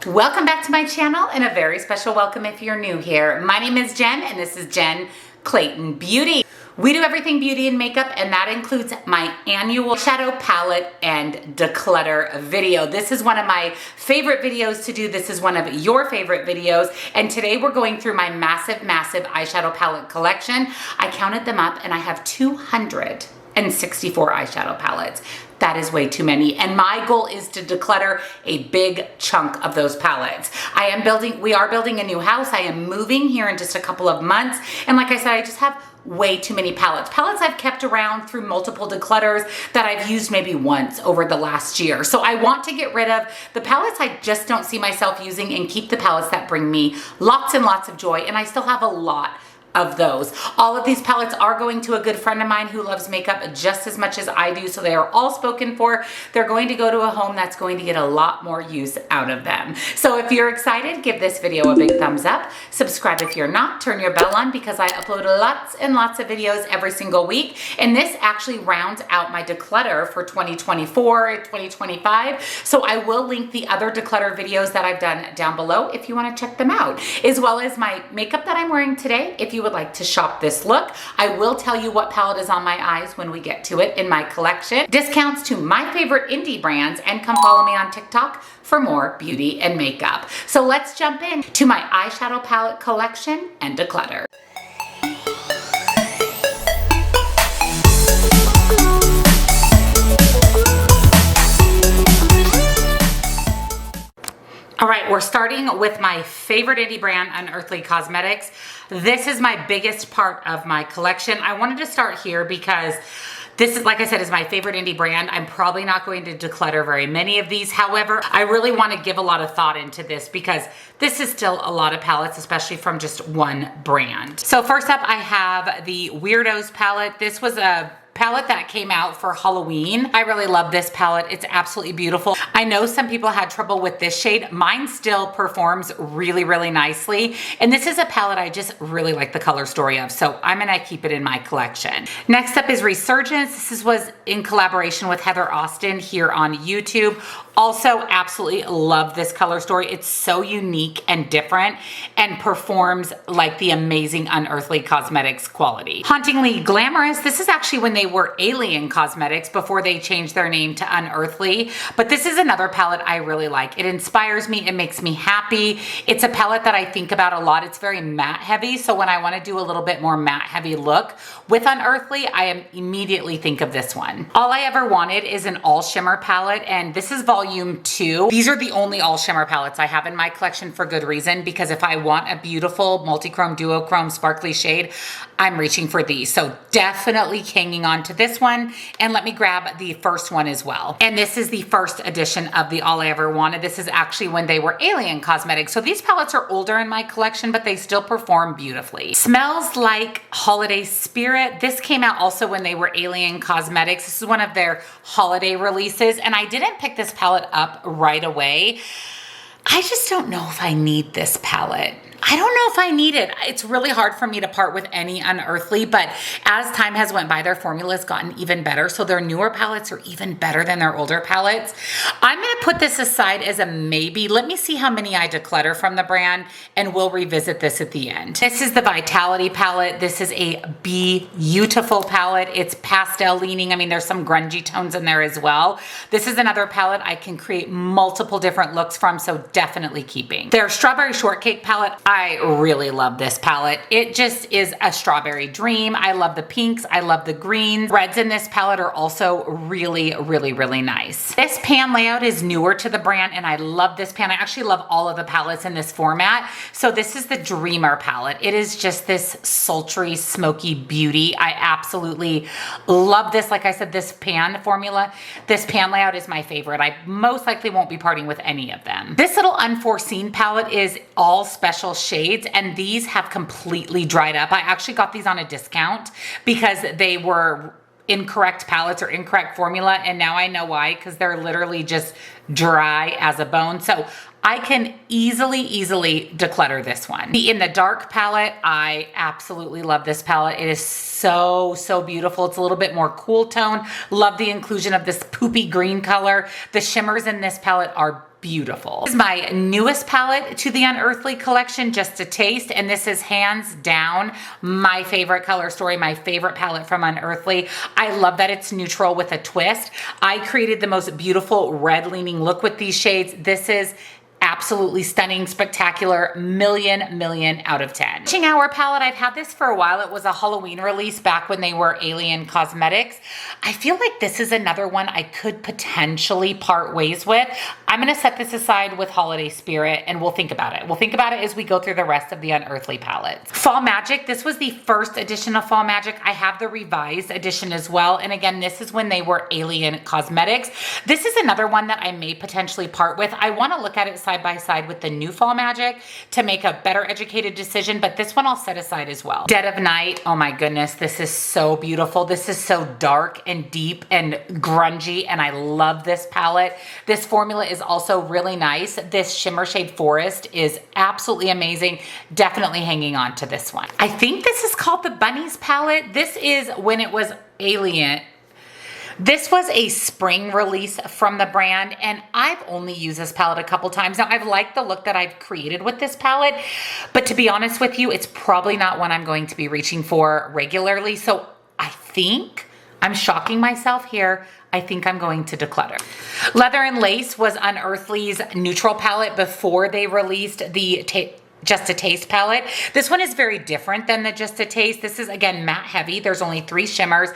Welcome back to my channel and a very special welcome if you're new here. My name is Jen and this is Jen Clayton Beauty. We do everything beauty and makeup, and that includes my annual shadow palette and declutter video. This is one of my favorite videos to do. This is one of your favorite videos. And today we're going through my massive eyeshadow palette collection. I counted them up and I have 264 eyeshadow palettes. That is way too many. And my goal is to declutter a big chunk of those palettes. We are building a new house. I am moving here in just a couple of months. And like I said, I just have way too many palettes. Palettes I've kept around through multiple declutters that I've used maybe once over the last year. So I want to get rid of the palettes I just don't see myself using and keep the palettes that bring me lots and lots of joy. And I still have a lot of those. All of these palettes are going to a good friend of mine who loves makeup just as much as I do, so they are all spoken for. They're going to go to a home that's going to get a lot more use out of them. So if you're excited, give this video a big thumbs up. Subscribe if you're not. Turn your bell on because I upload lots and lots of videos every single week. And this actually rounds out my declutter for 2024, 2025. So I will link the other declutter videos that I've done down below if you want to check them out, as well as my makeup that I'm wearing today. If you would like to shop this look, I will tell you what palette is on my eyes when we get to it in my collection. Discounts to my favorite indie brands, and come follow me on TikTok for more beauty and makeup. So let's jump in to my eyeshadow palette collection and declutter. All right, we're starting with my favorite indie brand, Unearthly Cosmetics. This is my biggest part of my collection. I wanted to start here because this is, like I said, is my favorite indie brand. I'm probably not going to declutter very many of these. However, I really want to give a lot of thought into this because this is still a lot of palettes, especially from just one brand. So first up, I have the Weirdos palette. This was a palette that came out for Halloween. I really love this palette. It's absolutely beautiful. I know some people had trouble with this shade. Mine still performs really, really nicely. And this is a palette I just really like the color story of, so I'm gonna keep it in my collection. Next up is Resurgence. This was in collaboration with Heather Austin here on YouTube. Also absolutely love this color story. It's so unique and different and performs like the amazing Unearthly Cosmetics quality. Hauntingly Glamorous. This is actually when they were Alien Cosmetics before they changed their name to Unearthly. But this is another palette I really like. It inspires me. It makes me happy. It's a palette that I think about a lot. It's very matte heavy. So when I want to do a little bit more matte heavy look with Unearthly, I immediately think of this one. All I Ever Wanted is an all shimmer palette, and this is volume 2. These are the only all shimmer palettes I have in my collection for good reason, because if I want a beautiful multi-chrome, duochrome, sparkly shade, I'm reaching for these. So definitely hanging on to this one, and let me grab the first one as well. And this is the first edition of the All I Ever Wanted. This is actually when they were Alien Cosmetics. So these palettes are older in my collection, but they still perform beautifully. Smells Like Holiday Spirit. This came out also when they were Alien Cosmetics. This is one of their holiday releases, and I didn't pick this palette up right away. I just don't know if I need this palette. I don't know if I need it. It's really hard for me to part with any Unearthly, but as time has went by, their formula has gotten even better. So their newer palettes are even better than their older palettes. I'm gonna put this aside as a maybe. Let me see how many I declutter from the brand, and we'll revisit this at the end. This is the Vitality palette. This is a beautiful palette. It's pastel leaning. I mean, there's some grungy tones in there as well. This is another palette I can create multiple different looks from, so definitely keeping. Their Strawberry Shortcake palette, I really love this palette. It just is a strawberry dream. I love the pinks. I love the greens. Reds in this palette are also really, really, really nice. This pan layout is newer to the brand, and I love this pan. I actually love all of the palettes in this format. So this is the Dreamer palette. It is just this sultry, smoky beauty. I absolutely love this. Like I said, this pan formula, this pan layout is my favorite. I most likely won't be parting with any of them. This little Unforeseen palette is all special shades, and these have completely dried up. I actually got these on a discount because they were incorrect palettes or incorrect formula, and now I know why, because they're literally just dry as a bone. So I can easily declutter this one. The In the Dark palette, I absolutely love this palette. It is so beautiful. It's a little bit more cool tone. Love the inclusion of this poopy green color. The shimmers in this palette are beautiful. This is my newest palette to the Unearthly collection, Just a Taste, and this is hands down my favorite color story, my favorite palette from Unearthly. I love that it's neutral with a twist. I created the most beautiful red leaning look with these shades. This is absolutely stunning, spectacular, million out of 10. Witching Hour palette, I've had this for a while. It was a Halloween release back when they were Alien Cosmetics. I feel like this is another one I could potentially part ways with. I'm gonna set this aside with holiday spirit and we'll think about it. We'll think about it as we go through the rest of the Unearthly palettes. Fall Magic, this was the first edition of Fall Magic. I have the revised edition as well. And again, this is when they were Alien Cosmetics. This is another one that I may potentially part with. I wanna look at it side by side with the new Fall Magic to make a better educated decision, but this one I'll set aside as well. Dead of Night, oh my goodness, this is so beautiful. This is so dark and deep and grungy, and I love this palette. This formula is also really nice. This shimmer shade Forest is absolutely amazing. Definitely hanging on to this one. I think this is called the Bunnies palette. This is when it was Alien. This was a spring release from the brand, and I've only used this palette a couple times. Now, I've liked the look that I've created with this palette, but to be honest with you, it's probably not one I'm going to be reaching for regularly. So I think I'm shocking myself here. I think I'm going to Declutter. Leather and Lace was Unearthly's neutral palette before they released the Just a Taste palette. This one is very different than the Just a Taste. This is, again, matte heavy. There's only 3 shimmers,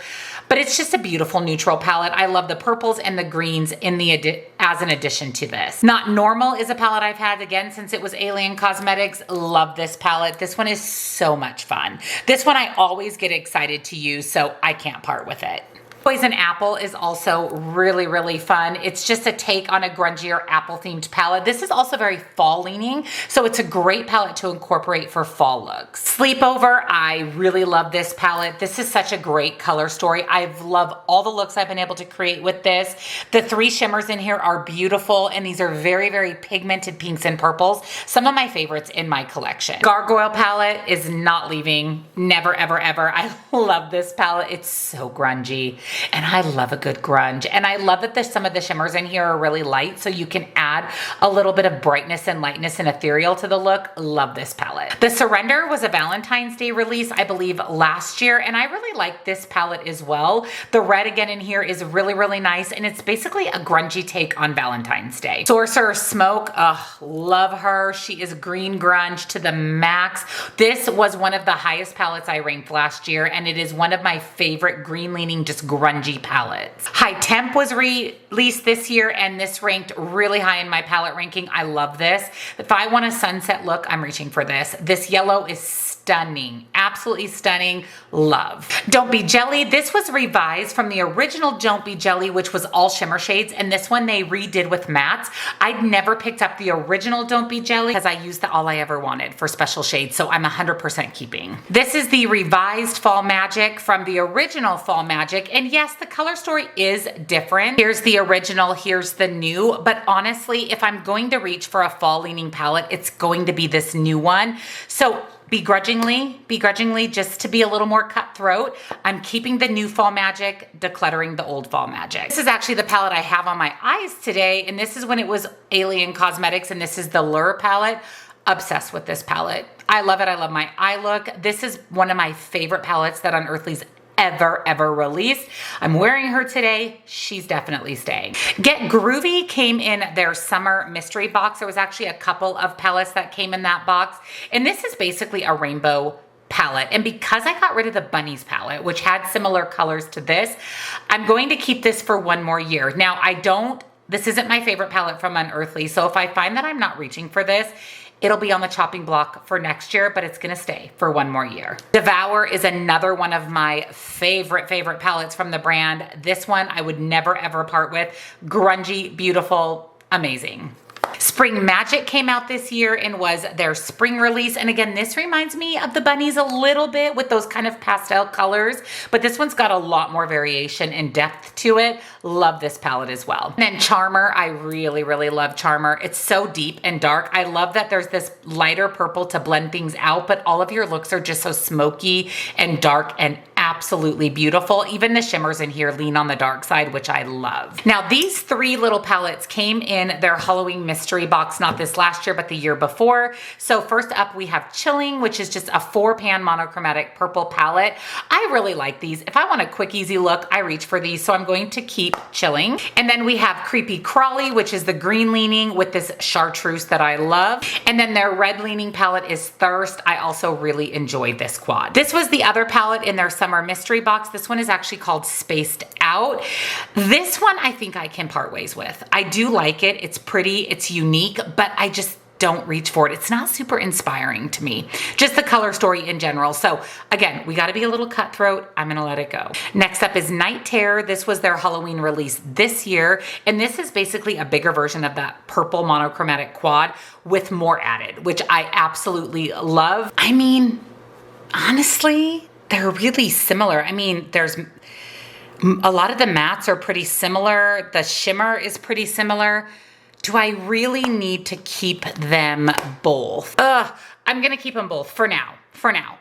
but it's just a beautiful neutral palette. I love the purples and the greens in the as an addition to this. Not Normal is a palette I've had, again, since it was Alien Cosmetics. Love this palette. This one is so much fun. This one I always get excited to use, so I can't part with it. Poison Apple is also really fun. It's just a take on a grungier apple themed palette. This is also very fall leaning, so it's a great palette to incorporate for fall looks. Sleepover, I really love this palette. This is such a great color story. I've loved all the looks I've been able to create with this. The 3 shimmers in here are beautiful, and these are very pigmented pinks and purples. Some of my favorites in my collection. Gargoyle palette is not leaving, never ever. I love this palette. It's so grungy. And I love a good grunge. And I love that some of the shimmers in here are really light, so you can add a little bit of brightness and lightness and ethereal to the look. Love this palette. The Surrender was a Valentine's Day release, I believe, last year, and I really like this palette as well. The red again in here is really nice, and it's basically a grungy take on Valentine's Day. Sorcerer Smoke, love her. She is green grunge to the max. This was one of the highest palettes I ranked last year, and it is one of my favorite green leaning, just grungy palettes. High Temp was released this year, and this ranked really high in my palette ranking. I love this. If I want a sunset look, I'm reaching for this. This yellow is stunning, absolutely stunning. Love. Don't Be Jelly. This was revised from the original Don't Be Jelly, which was all shimmer shades, and this one they redid with mattes. I'd never picked up the original Don't Be Jelly because I used the All I Ever Wanted for special shades, so I'm 100% keeping. This is the revised Fall Magic from the original Fall Magic, and yes, the color story is different. Here's the original, here's the new, but honestly, if I'm going to reach for a fall leaning palette, it's going to be this new one. So begrudgingly, just to be a little more cutthroat, I'm keeping the new Fall Magic, decluttering the old Fall Magic. This is actually the palette I have on my eyes today, and this is when it was Alien Cosmetics, and this is the Lure palette. Obsessed with this palette. I love it. I love my eye look. This is one of my favorite palettes that Unearthly's ever released. I'm wearing her today. She's definitely staying. Get Groovy came in their summer mystery box. There was actually a couple of palettes that came in that box, and this is basically a rainbow palette. And because I got rid of the Bunnies palette, which had similar colors to this, I'm going to keep this for one more year. Now, this isn't my favorite palette from Unearthly, so if I find that I'm not reaching for this, it'll be on the chopping block for next year, but it's gonna stay for one more year. Devour is another one of my favorite palettes from the brand. This one I would never ever part with. Grungy, beautiful, amazing. Spring Magic came out this year and was their spring release. And again, this reminds me of the Bunnies a little bit with those kind of pastel colors, but this one's got a lot more variation and depth to it. Love this palette as well. And then Charmer, I really love Charmer. It's so deep and dark. I love that there's this lighter purple to blend things out, but all of your looks are just so smoky and dark and absolutely beautiful. Even the shimmers in here lean on the dark side, which I love. Now, these three little palettes came in their Halloween mystery box, not this last year, but the year before. So first up, we have Chilling, which is just a 4-pan monochromatic purple palette. I really like these. If I want a quick, easy look, I reach for these, so I'm going to keep Chilling. And then we have Creepy Crawly, which is the green leaning with this chartreuse that I love. And then their red leaning palette is Thirst. I also really enjoyed this quad. This was the other palette in their summer mystery box. This one is actually called Spaced Out. This one I think I can part ways with. I do like it. It's pretty, it's unique, but I just don't reach for it. It's not super inspiring to me. Just the color story in general. So again, we got to be a little cutthroat. I'm going to let it go. Next up is Night Terror. This was their Halloween release this year. And this is basically a bigger version of that purple monochromatic quad with more added, which I absolutely love. I mean, honestly, they're really similar. I mean, there's a lot of the mattes are pretty similar. The shimmer is pretty similar. Do I really need to keep them both? I'm gonna keep them both for now.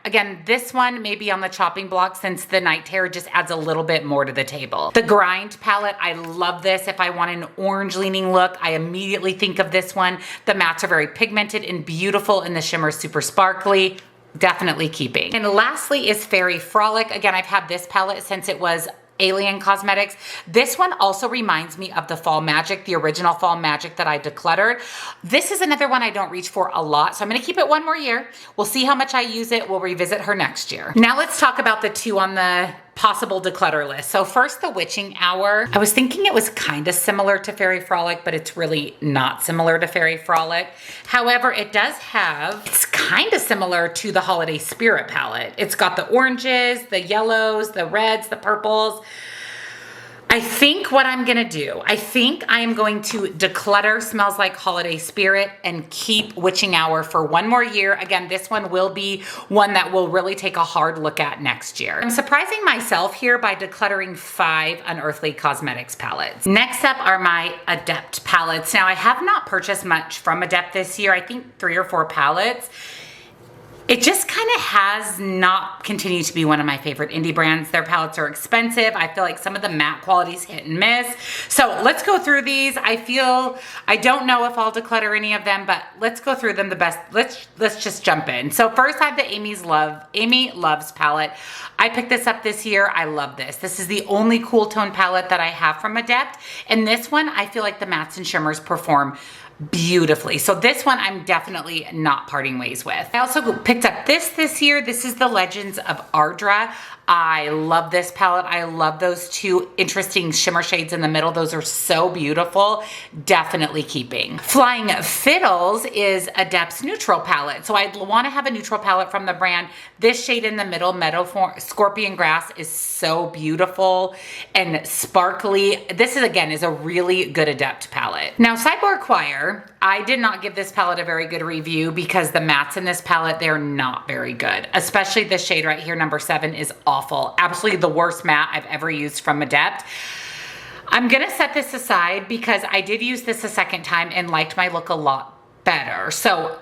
Again, this one may be on the chopping block since the Night Terror just adds a little bit more to the table. The Grind palette, I love this. If I want an orange leaning look, I immediately think of this one. The mattes are very pigmented and beautiful and the shimmer is super sparkly. Definitely keeping. And lastly is Fairy Frolic. Again, I've had this palette since it was Alien Cosmetics. This one also reminds me of the Fall Magic, the original Fall Magic that I decluttered. This is another one I don't reach for a lot, so I'm gonna keep it one more year. We'll see how much I use it. We'll revisit her next year. Now let's talk about the two on the possible declutter list. So first, the Witching Hour. I was thinking it was kind of similar to Fairy Frolic, but it's really not similar to Fairy Frolic. However, it does have, it's kind of similar to the Holiday Spirit palette. It's got the oranges, the yellows, the reds, the purples. I think what I'm gonna do, I think I am going to declutter Smells Like Holiday Spirit and keep Witching Hour for one more year. Again, this one will be one that we'll really take a hard look at next year. I'm surprising myself here by decluttering 5 Unearthly Cosmetics palettes. Next up are my Adept palettes. Now, I have not purchased much from Adept this year. I think 3 or 4 palettes. It just kind of has not continued to be one of my favorite indie brands. Their palettes are expensive. I feel like some of the matte quality's hit and miss. So let's go through these. I don't know if I'll declutter any of them, but let's go through them the best. Let's just jump in. So first I have the Amy Loves palette. I picked this up this year. I love this. This is the only cool tone palette that I have from Adept. And this one, I feel like the mattes and shimmers perform beautifully. So this one I'm definitely not parting ways with. I also picked up this year. This is the Legends of Ardra. I love this palette. I love those 2 interesting shimmer shades in the middle. Those are so beautiful. Definitely keeping. Flying Fiddles is Adept's neutral palette. So I want to have a neutral palette from the brand. This shade in the middle, Scorpion Grass, is so beautiful and sparkly. This is a really good Adept palette. Now, Sidebar Choir, I did not give this palette a very good review because the mattes in this palette, they're not very good. Especially this shade right here, number 7, is awful. Absolutely the worst matte I've ever used from Adept. I'm gonna set this aside because I did use this a second time and liked my look a lot better. So,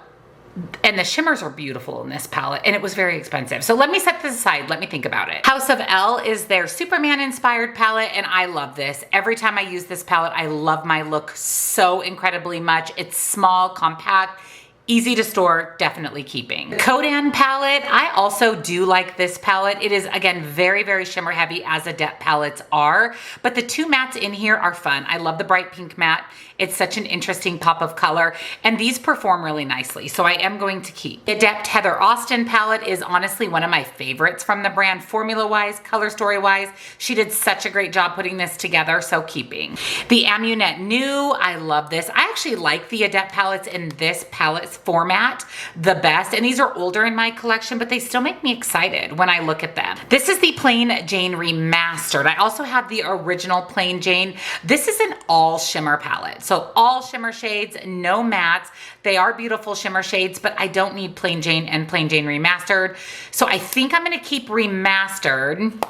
and the shimmers are beautiful in this palette and it was very expensive. So let me set this aside. Let me think about it. House of Elle is their Superman inspired palette and I love this. Every time I use this palette, I love my look so incredibly much. It's small, compact, easy to store, definitely keeping. The Kodan palette, I also do like this palette. It is, again, very, very shimmer heavy as Adept palettes are, but the 2 mattes in here are fun. I love the bright pink matte. It's such an interesting pop of color, and these perform really nicely, so I am going to keep. The Adept Heather Austin palette is honestly one of my favorites from the brand, formula-wise, color story-wise. She did such a great job putting this together, so keeping. The Amunet New, I love this. I actually like the Adept palettes in this palette format the best, and these are older in my collection, but they still make me excited when I look at them. This is the Plain Jane Remastered. I also have the original Plain Jane. This is an all shimmer palette. So all shimmer shades, no mattes. They are beautiful shimmer shades, but I don't need Plain Jane and Plain Jane Remastered. So I think I'm gonna keep Remastered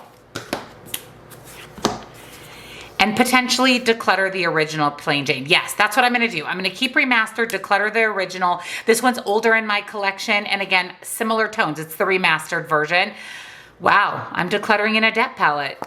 and potentially declutter the original Plain Jane. Yes, that's what I'm gonna do. I'm gonna keep Remastered, declutter the original. This one's older in my collection, and again, similar tones. It's the remastered version. Wow, I'm decluttering an Adept palette.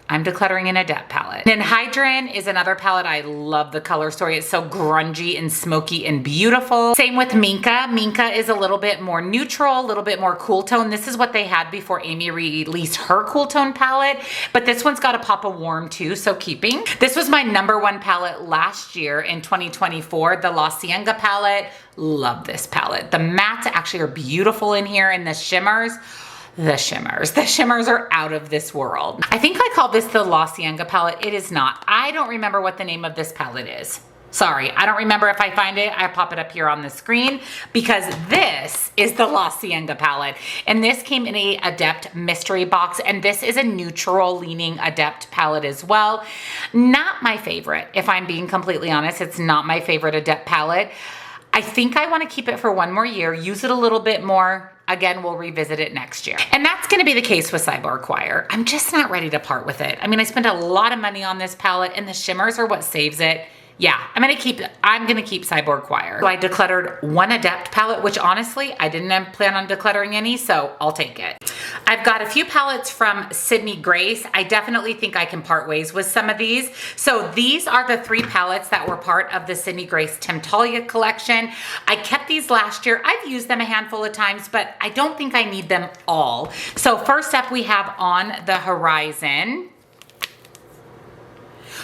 I'm decluttering an Adept palette. Then Hydran is another palette. I love the color story. It's so grungy and smoky and beautiful. Same with Minka. Minka is a little bit more neutral, a little bit more cool tone. This is what they had before Amy released her cool tone palette, but this one's got a pop of warm too, so keeping. This was my #1 palette last year in 2024, the La Cienga palette. Love this palette. The mattes actually are beautiful in here, and the shimmers. The shimmers are out of this world. I think I call this the La Cienga palette. It is not. I don't remember what the name of this palette is. Sorry, I don't remember. If I find it, I pop it up here on the screen, because this is the La Cienga palette. And this came in a Adept mystery box, and this is a neutral leaning Adept palette as well. Not my favorite, if I'm being completely honest. It's not my favorite Adept palette. I think I want to keep it for one more year, use it a little bit more. Again, we'll revisit it next year. And that's gonna be the case with Cyborg Choir. I'm just not ready to part with it. I mean, I spent a lot of money on this palette, and the shimmers are what saves it. Yeah, I'm gonna keep Cyborg Choir. So I decluttered one Adept palette, which honestly, I didn't plan on decluttering any, so I'll take it. I've got a few palettes from Sydney Grace. I definitely think I can part ways with some of these. So these are the 3 palettes that were part of the Sydney Grace Tim Talia collection. I kept these last year. I've used them a handful of times, but I don't think I need them all. So first up, we have On the Horizon,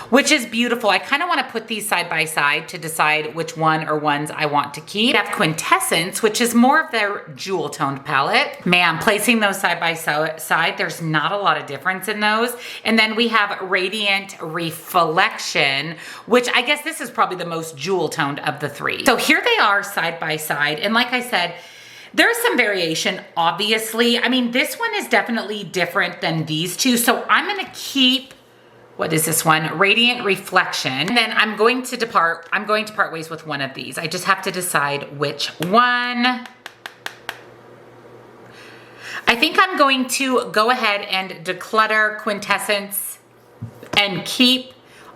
which is beautiful. I kind of want to put these side by side to decide which one or ones I want to keep. We have Quintessence, which is more of their jewel toned palette. Man, placing those side by side, there's not a lot of difference in those. And then we have Radiant Reflection, which I guess this is probably the most jewel toned of the 3. So here they are side by side. And like I said, there's some variation, obviously. I mean, this one is definitely different than these 2. So I'm gonna keep, what is this one? Radiant Reflection. And then I'm going to part ways with one of these. I just have to decide which one. I think I'm going to go ahead and declutter Quintessence and keep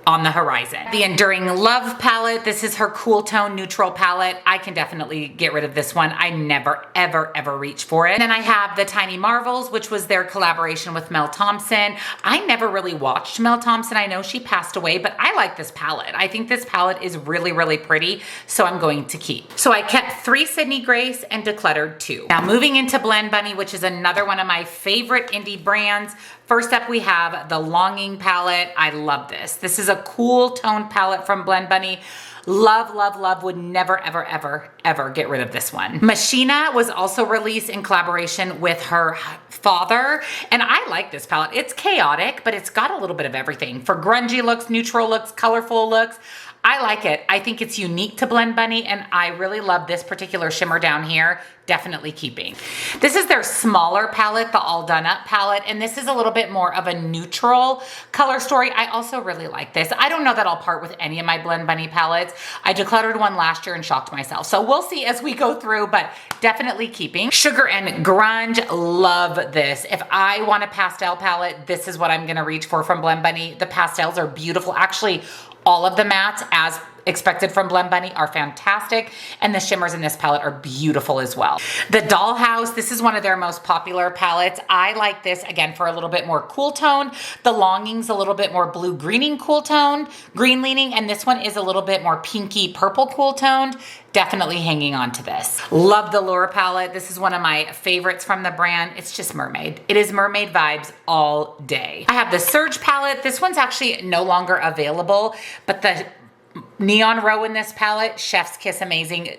On the Horizon. The Enduring Love palette. This is her cool tone neutral palette. I can definitely get rid of this one. I never, ever, ever reach for it. And then I have the Tiny Marvels, which was their collaboration with Mel Thompson. I never really watched Mel Thompson. I know she passed away, but I like this palette. I think this palette is really, really pretty, so I'm going to keep. So I kept 3 Sydney Grace and decluttered 2. Now moving into Blend Bunny, which is another one of my favorite indie brands. First up, we have the Longing palette. I love this. This is a cool tone palette from Blend Bunny. Love, love, love. Would never, ever, ever, ever get rid of this one. Machina was also released in collaboration with her father, and I like this palette. It's chaotic, but it's got a little bit of everything. For grungy looks, neutral looks, colorful looks. I like it. I think it's unique to Blend Bunny, and I really love this particular shimmer down here. Definitely keeping. This is their smaller palette, the All Done Up palette, and this is a little bit more of a neutral color story. I also really like this. I don't know that I'll part with any of my Blend Bunny palettes. I decluttered one last year and shocked myself. So we'll see as we go through, but definitely keeping. Sugar and Grunge, love this. If I want a pastel palette, this is what I'm gonna reach for from Blend Bunny. The pastels are beautiful. Actually, all of the mattes, as expected from Blend Bunny, are fantastic, and the shimmers in this palette are beautiful as well. The Dollhouse, this is one of their most popular palettes. I like this, again, for a little bit more cool tone. The Longing's a little bit more blue-greening cool toned, green leaning, and this one is a little bit more pinky purple cool toned. Definitely hanging on to this. Love the Lure palette. This is one of my favorites from the brand. It's just mermaid. It is mermaid vibes all day. I have the Surge palette. This one's actually no longer available, but the Neon Row in this palette, chef's kiss, amazing,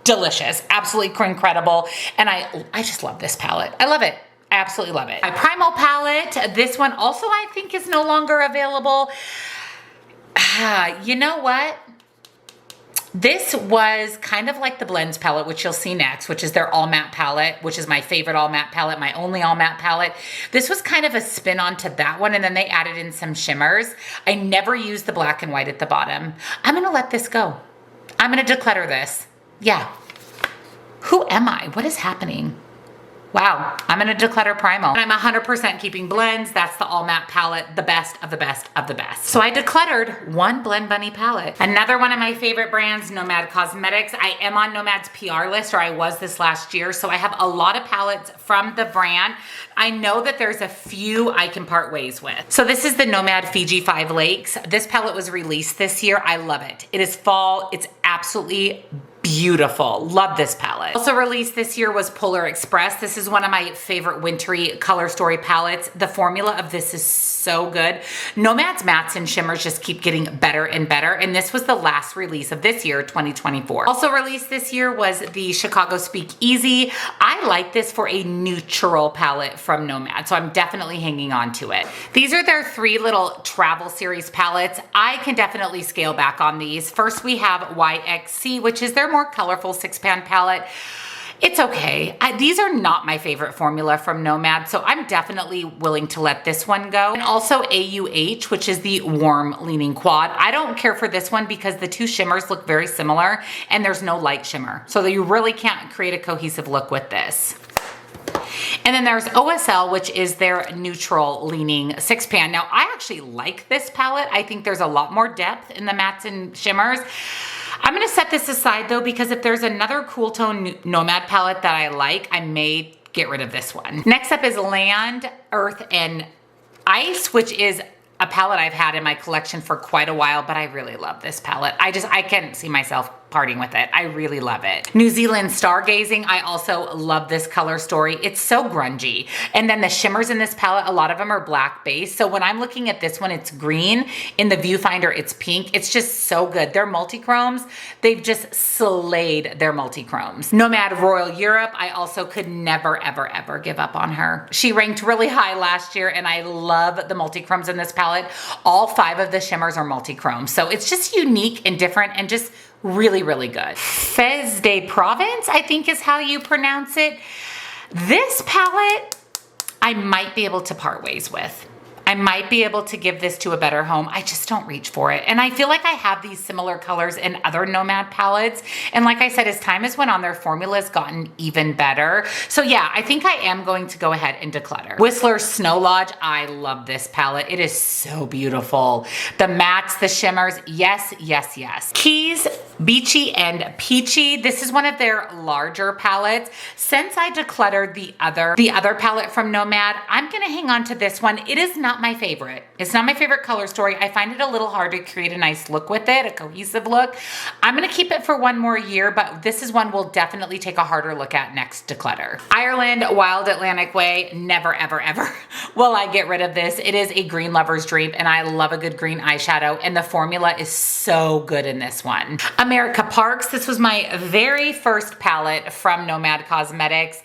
delicious, absolutely incredible. And I just love this palette. I love it. I absolutely love it. My Primal palette, this one also I think is no longer available. You know what? This was kind of like the Blends palette, which you'll see next, which is their all matte palette, which is my favorite all matte palette, my only all matte palette. This was kind of a spin onto that one, and then they added in some shimmers. I never used the black and white at the bottom. I'm gonna let this go. I'm gonna declutter this. Yeah. Who am I? What is happening? Wow, I'm gonna declutter primal. And I'm 100% keeping blends. That's the all matte palette, the best of the best of the best. So I decluttered one Blend Bunny palette. Another one of my favorite brands, Nomad Cosmetics. I am on Nomad's PR list, or I was this last year, so I have a lot of palettes from the brand. I know that there's a few I can part ways with. So this is the Nomad Fiji 5 Lakes. This palette was released this year. I love it. It is fall. It's absolutely beautiful. Love this palette. Also released this year was Polar Express. This is one of my favorite wintry color story palettes. The formula of this is so good. Nomad's mattes and shimmers just keep getting better and better, and this was the last release of this year, 2024. Also released this year was the Chicago Speak Easy. I like this for a neutral palette from Nomad, so I'm definitely hanging on to it. These are their 3 little travel series palettes. I can definitely scale back on these. First we have YXC, which is their more colorful 6-pan palette. It's okay. These are not my favorite formula from Nomad, so I'm definitely willing to let this one go. And also AUH, which is the warm leaning quad. I don't care for this one because the 2 shimmers look very similar and there's no light shimmer. So you really can't create a cohesive look with this. And then there's OSL, which is their neutral leaning 6-pan. Now, I actually like this palette. I think there's a lot more depth in the mattes and shimmers. I'm gonna set this aside though, because if there's another cool tone Nomad palette that I like, I may get rid of this one. Next up is Land, Earth, and Ice, which is a palette I've had in my collection for quite a while, but I really love this palette. I can't see myself parting with it. I really love it. New Zealand Stargazing. I also love this color story. It's so grungy. And then the shimmers in this palette, a lot of them are black based. So when I'm looking at this one, it's green. In the viewfinder, it's pink. It's just so good. Their multi-chromes, they've just slayed their multi-chromes. Nomad Royal Europe. I also could never, ever, ever give up on her. She ranked really high last year, and I love the multi-chromes in this palette. All 5 of the shimmers are multi-chrome. So it's just unique and different and just really, really good. Fez de Provence, I think is how you pronounce it. This palette, I might be able to part ways with. I might be able to give this to a better home. I just don't reach for it. And I feel like I have these similar colors in other Nomad palettes. And like I said, as time has went on, their formula's gotten even better. So yeah, I think I am going to go ahead and declutter. Whistler Snow Lodge, I love this palette. It is so beautiful. The mattes, the shimmers, yes, yes, yes. Keys, Beachy and Peachy. This is one of their larger palettes. Since I decluttered the other palette from Nomad, I'm gonna hang on to this one. It is not my favorite. It's not my favorite color story. I find it a little hard to create a nice look with it, a cohesive look. I'm gonna keep it for one more year, but this is one we'll definitely take a harder look at next declutter. Ireland Wild Atlantic Way, never, ever, ever will I get rid of this. It is a green lover's dream, and I love a good green eyeshadow, and the formula is so good in this one. America Parks, this was my very first palette from Nomad Cosmetics.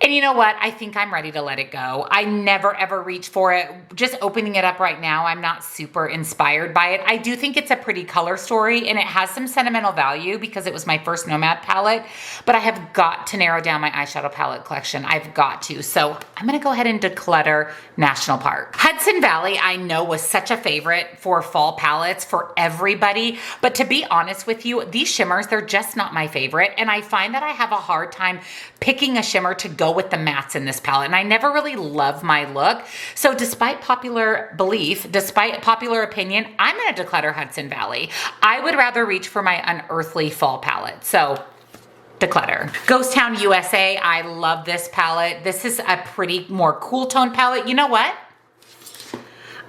And you know what? I think I'm ready to let it go. I never ever reach for it. Just opening it up right now, I'm not super inspired by it. I do think it's a pretty color story, and it has some sentimental value because it was my first Nomad palette, but I have got to narrow down my eyeshadow palette collection. I've got to. So I'm gonna go ahead and declutter National Park. Hudson Valley, I know, was such a favorite for fall palettes for everybody, but to be honest with you, these shimmers, they're just not my favorite, and I find that I have a hard time picking a shimmer to go with the mattes in this palette, and I never really love my look. So despite popular belief, despite popular opinion, I'm gonna declutter Hudson Valley. I would rather reach for my Unearthly fall palette. So declutter. Ghost Town USA, I love this palette. This is a pretty more cool tone palette. You know what?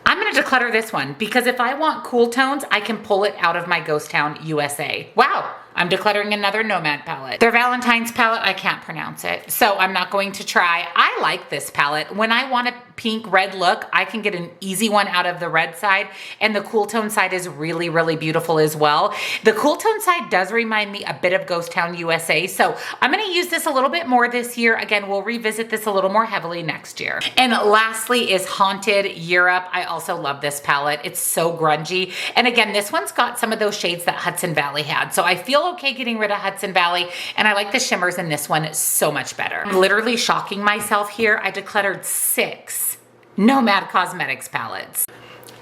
I'm gonna declutter this one because if I want cool tones, I can pull it out of my Ghost Town USA. Wow. I'm decluttering another Nomad palette. Their Valentine's palette, I can't pronounce it, so I'm not going to try. I like this palette. When I want a pink red look, I can get an easy one out of the red side, and the cool tone side is really, really beautiful as well. The cool tone side does remind me a bit of Ghost Town USA, so I'm gonna use this a little bit more this year. Again, we'll revisit this a little more heavily next year. And lastly is Haunted Europe. I also love this palette. It's so grungy. And again, this one's got some of those shades that Hudson Valley had, so I feel okay getting rid of Hudson Valley, and I like the shimmers in this one so much better. I'm literally shocking myself here. I decluttered 6 Nomad Cosmetics palettes.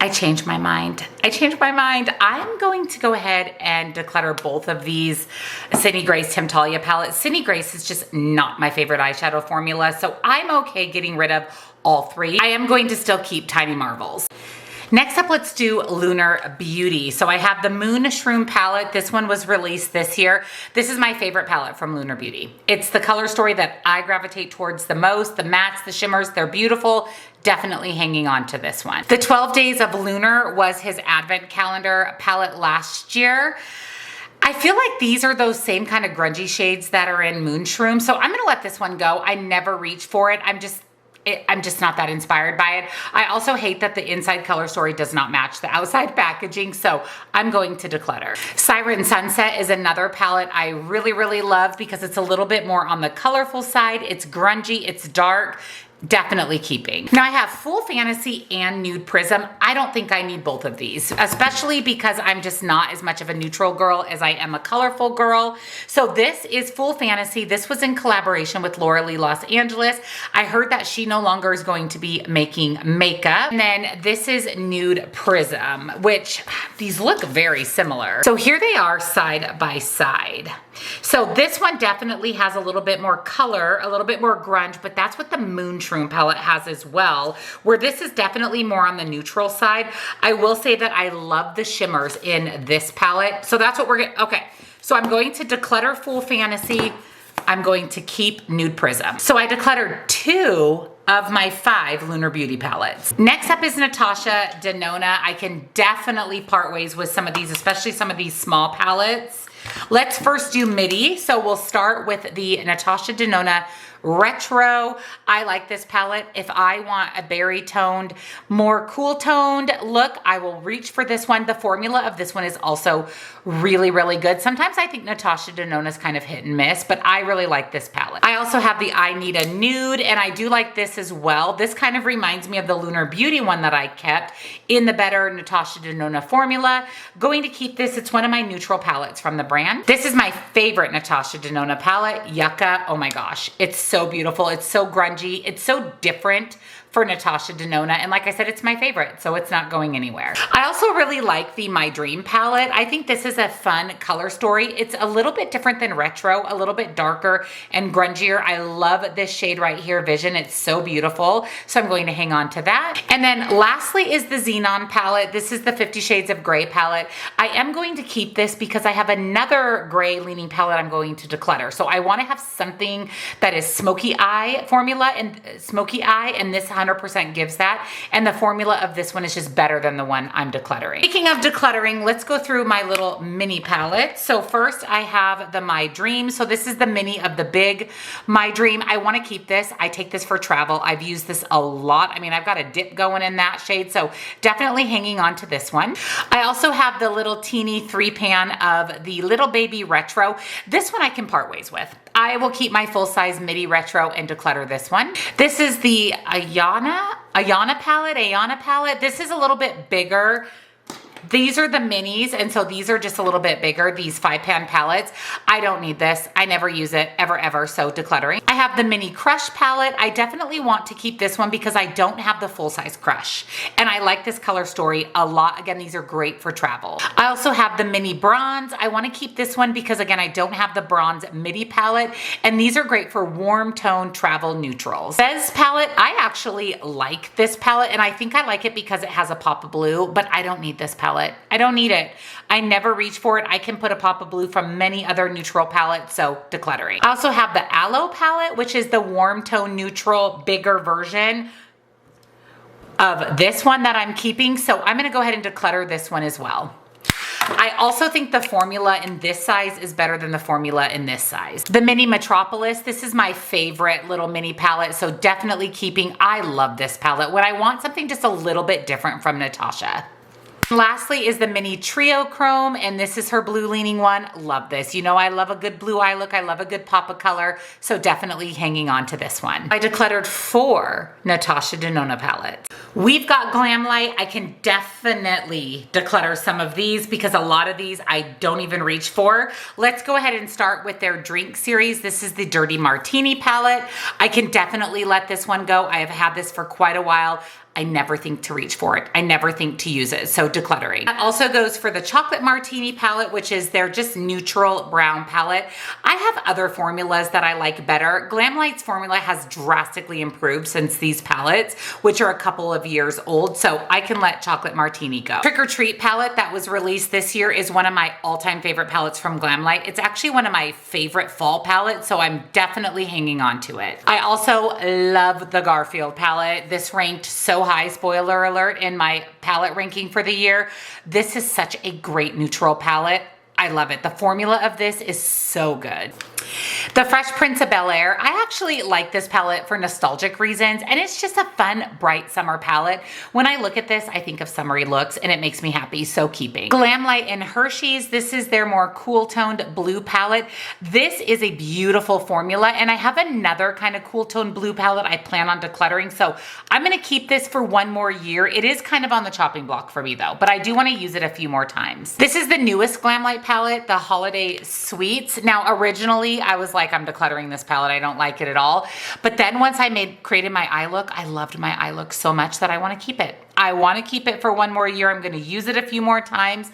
I changed my mind. I'm going to go ahead and declutter both of these Sydney Grace Temptalia palettes. Sydney Grace is just not my favorite eyeshadow formula, so I'm okay getting rid of all three. I am going to still keep Tiny Marvels. Next up, let's do Lunar Beauty. So I have the Moon Shroom palette. This one was released this year. This is my favorite palette from Lunar Beauty. It's the color story that I gravitate towards the most. The mattes, the shimmers, they're beautiful. Definitely hanging on to this one. The 12 Days of Lunar was his advent calendar palette last year. I feel like these are those same kind of grungy shades that are in Moon Shroom. So I'm gonna let this one go. I never reach for it. I'm just not that inspired by it. I also hate that the inside color story does not match the outside packaging, so I'm going to declutter. Siren Sunset is another palette I really, really love because it's a little bit more on the colorful side. It's grungy, it's dark. Definitely keeping. Now I have Full Fantasy and Nude Prism. I don't think I need both of these, especially because I'm just not as much of a neutral girl as I am a colorful girl. So this is Full Fantasy. This was in collaboration with Laura Lee Los Angeles. I heard that she no longer is going to be making makeup. And then this is Nude Prism, which these look very similar. So here they are side by side. So this one definitely has a little bit more color, a little bit more grunge, but that's what the Moon Shroom palette has as well, where this is definitely more on the neutral side. I will say that I love the shimmers in this palette. So that's what we're gonna, okay. So I'm going to declutter Full Fantasy. I'm going to keep Nude Prism. So I decluttered 2 of my 5 Lunar Beauty palettes. Next up is Natasha Denona. I can definitely part ways with some of these, especially some of these small palettes. Let's first do midi. So we'll start with the Natasha Denona Retro. I like this palette. If I want a berry toned, more cool toned look, I will reach for this one. The formula of this one is also really, really good. Sometimes I think Natasha Denona is kind of hit and miss, but I really like this palette. I also have the I Need a Nude, and I do like this as well. This kind of reminds me of the Lunar Beauty one that I kept in the better Natasha Denona formula. Going to keep this. It's one of my neutral palettes from the brand. This is my favorite Natasha Denona palette, Yucca. Oh my gosh, it's so beautiful. It's so grungy. It's so different for Natasha Denona. And like I said, it's my favorite, so it's not going anywhere. I also really like the My Dream palette. I think this is a fun color story. It's a little bit different than Retro, a little bit darker and grungier. I love this shade right here, Vision. It's so beautiful. So I'm going to hang on to that. And then lastly is the Xenon palette. This is the 50 Shades of Grey palette. I am going to keep this because I have another gray leaning palette I'm going to declutter. So I want to have something that is smoky eye formula and smoky eye, and this 100% gives that. And the formula of this one is just better than the one I'm decluttering. Speaking of decluttering, let's go through my little mini palette. So first I have the My Dream. So this is the mini of the big My Dream. I want to keep this. I take this for travel. I've used this a lot. I mean, I've got a dip going in that shade, so definitely hanging on to this one. I also have the little teeny 3-pan of the Little Baby Retro. This one I can part ways with. I will keep my full-size midi retro and declutter this one. This is the Ayana palette. This is a little bit bigger. These are the minis, and so these are just a little bit bigger, these 5-pan palettes. I don't need this. I never use it, ever, so decluttering. I have the Mini Crush palette. I definitely want to keep this one because I don't have the full-size Crush, and I like this color story a lot. Again, these are great for travel. I also have the Mini Bronze. I want to keep this one because, again, I don't have the Bronze Midi palette, and these are great for warm tone travel neutrals. Bez palette, I actually like this palette, and I think I like it because it has a pop of blue, but I don't need this palette. I don't need it. I never reach for it. I can put a pop of blue from many other neutral palettes, so decluttering. I also have the Aloe palette, which is the warm tone neutral, bigger version of this one that I'm keeping. So I'm gonna go ahead and declutter this one as well. I also think the formula in this size is better than the formula in this size. The Mini Metropolis, this is my favorite little mini palette, so definitely keeping. I love this palette when I want something just a little bit different from Natasha. Lastly is the Mini Trio Chrome, and this is her blue leaning one. Love this. You know I love a good blue eye look. I love a good pop of color, so definitely hanging on to this one. I decluttered 4 Natasha Denona palettes. We've got Glamlite. I can definitely declutter some of these because a lot of these I don't even reach for. Let's go ahead and start with their drink series. This is the Dirty Martini palette. I can definitely let this one go. I have had this for quite a while. I never think to reach for it. I never think to use it. So decluttering. That also goes for the Chocolate Martini palette, which is their just neutral brown palette. I have other formulas that I like better. Glamlite's formula has drastically improved since these palettes, which are a couple of years old. So I can let Chocolate Martini go. Trick or Treat palette that was released this year is one of my all-time favorite palettes from Glamlite. It's actually one of my favorite fall palettes, so I'm definitely hanging on to it. I also love the Garfield palette. This ranked so high, spoiler alert, in my palette ranking for the year. This is such a great neutral palette. I love it. The formula of this is so good. The Fresh Prince of Bel-Air. I actually like this palette for nostalgic reasons, and it's just a fun, bright summer palette. When I look at this, I think of summery looks, and it makes me happy, so keeping. Glamlite and Hershey's. This is their more cool-toned blue palette. This is a beautiful formula, and I have another kind of cool-toned blue palette I plan on decluttering, so I'm going to keep this for one more year. It is kind of on the chopping block for me, though, but I do want to use it a few more times. This is the newest Glamlite palette, the Holiday Sweets. Now, originally, I was like, I'm decluttering this palette. I don't like it at all. But then once I created my eye look, I loved my eye look so much that I want to keep it. I want to keep it for one more year. I'm going to use it a few more times.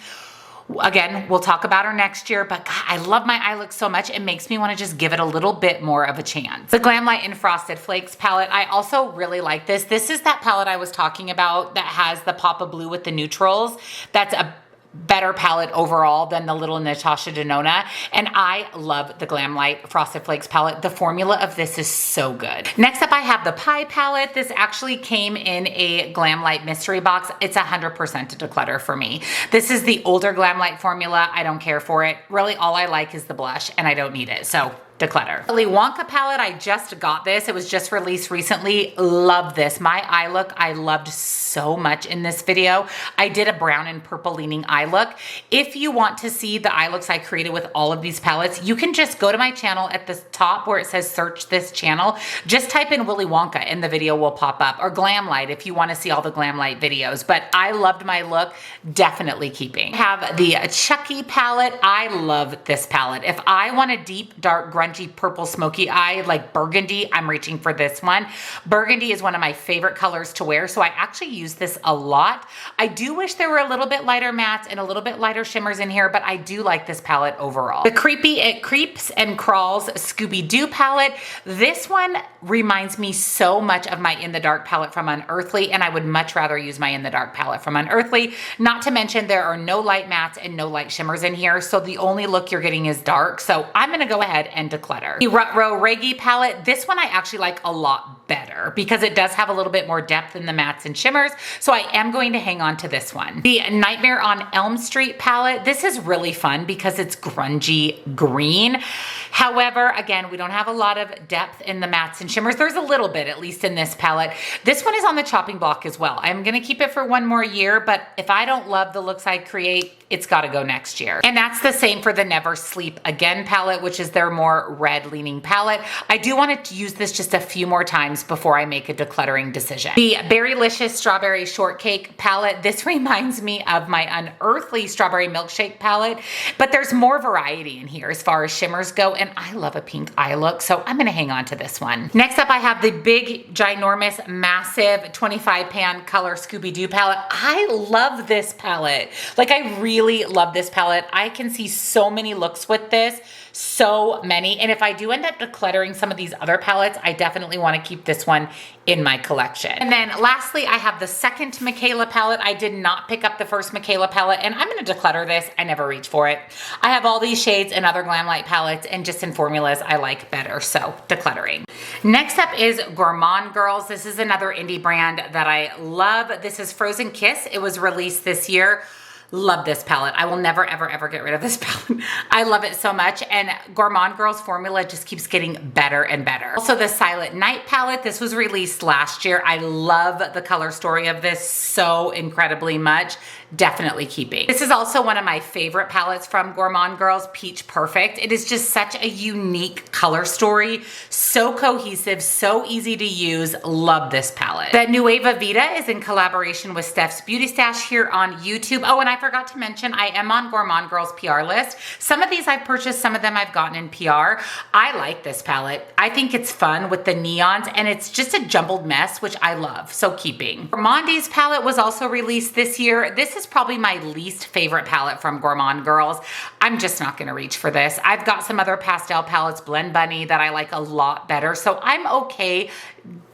Again, we'll talk about her next year, but God, I love my eye look so much. It makes me want to just give it a little bit more of a chance. The Glamlite and Frosted Flakes palette. I also really like this. This is that palette I was talking about that has the pop of blue with the neutrals. That's a better palette overall than the little Natasha Denona, and I love the Glamlite Frosted Flakes palette. The formula of this is so good. Next up, I have the Pie palette. This actually came in a Glamlite mystery box. It's 100% to declutter for me. This is the older Glamlite formula. I don't care for it. Really, all I like is the blush, and I don't need it, so declutter. Willy Wonka palette, I just got this. It was just released recently. Love this. My eye look, I loved so much in this video. I did a brown and purple leaning eye look. If you want to see the eye looks I created with all of these palettes, you can just go to my channel at the top where it says search this channel. Just type in Willy Wonka and the video will pop up, or Glamlite if you want to see all the Glamlite videos. But I loved my look, definitely keeping. I have the Chucky palette. I love this palette. If I want a deep, dark, grungy purple smoky eye like burgundy, I'm reaching for this one. Burgundy is one of my favorite colors to wear, so I actually use this a lot. I do wish there were a little bit lighter mattes and a little bit lighter shimmers in here, but I do like this palette overall. The Creepy It Creeps and Crawls Scooby-Doo palette. This one reminds me so much of my In the Dark palette from Unearthly, and I would much rather use my In the Dark palette from Unearthly. Not to mention there are no light mattes and no light shimmers in here, so the only look you're getting is dark. So I'm gonna go ahead and declutter. The Rutro Reggae palette, this one I actually like a lot better because it does have a little bit more depth in the mattes and shimmers, so I am going to hang on to this one. The Nightmare on Elm Street palette, this is really fun because it's grungy green. However, again, we don't have a lot of depth in the mattes and shimmers. There's a little bit, at least in this palette. This one is on the chopping block as well. I'm gonna keep it for one more year, but if I don't love the looks I create, it's gotta go next year. And that's the same for the Never Sleep Again palette, which is their more red leaning palette. I do want to use this just a few more times before I make a decluttering decision. The Berrylicious Strawberry Shortcake palette, this reminds me of my Unearthly Strawberry Milkshake palette, but there's more variety in here as far as shimmers go, and I love a pink eye look, so I'm gonna hang on to this one. Next up, I have the big, ginormous, massive 25 pan color Scooby-Doo palette. I love this palette. Like, I really love this palette. I can see so many looks with this. So many. And if I do end up decluttering some of these other palettes, I definitely want to keep this one in my collection. And then lastly, I have the second Michaela palette. I did not pick up the first Michaela palette, and I'm going to declutter this. I never reach for it. I have all these shades and other Glamlite palettes, and just in formulas I like better, so decluttering. Next up is Gourmand Girls. This is another indie brand that I love. This is Frozen Kiss. It was released this year. Love this palette. I will never, ever, ever get rid of this palette. I love it so much. And Gourmand Girls formula just keeps getting better and better. Also the Silent Night palette. This was released last year. I love the color story of this so incredibly much. Definitely keeping. This is also one of my favorite palettes from Gourmand Girls, Peach Perfect. It is just such a unique color story. So cohesive, so easy to use. Love this palette. The Nueva Vida is in collaboration with Steph's Beauty Stash here on YouTube. Oh, and I I forgot to mention, I am on Gourmand Girls PR list. Some of these I've purchased, some of them I've gotten in PR. I like this palette. I think it's fun with the neons, and it's just a jumbled mess, which I love, so keeping. Gourmand's palette was also released this year. This is probably my least favorite palette from Gourmand Girls. I'm just not gonna reach for this. I've got some other pastel palettes, Blend Bunny, that I like a lot better, so I'm okay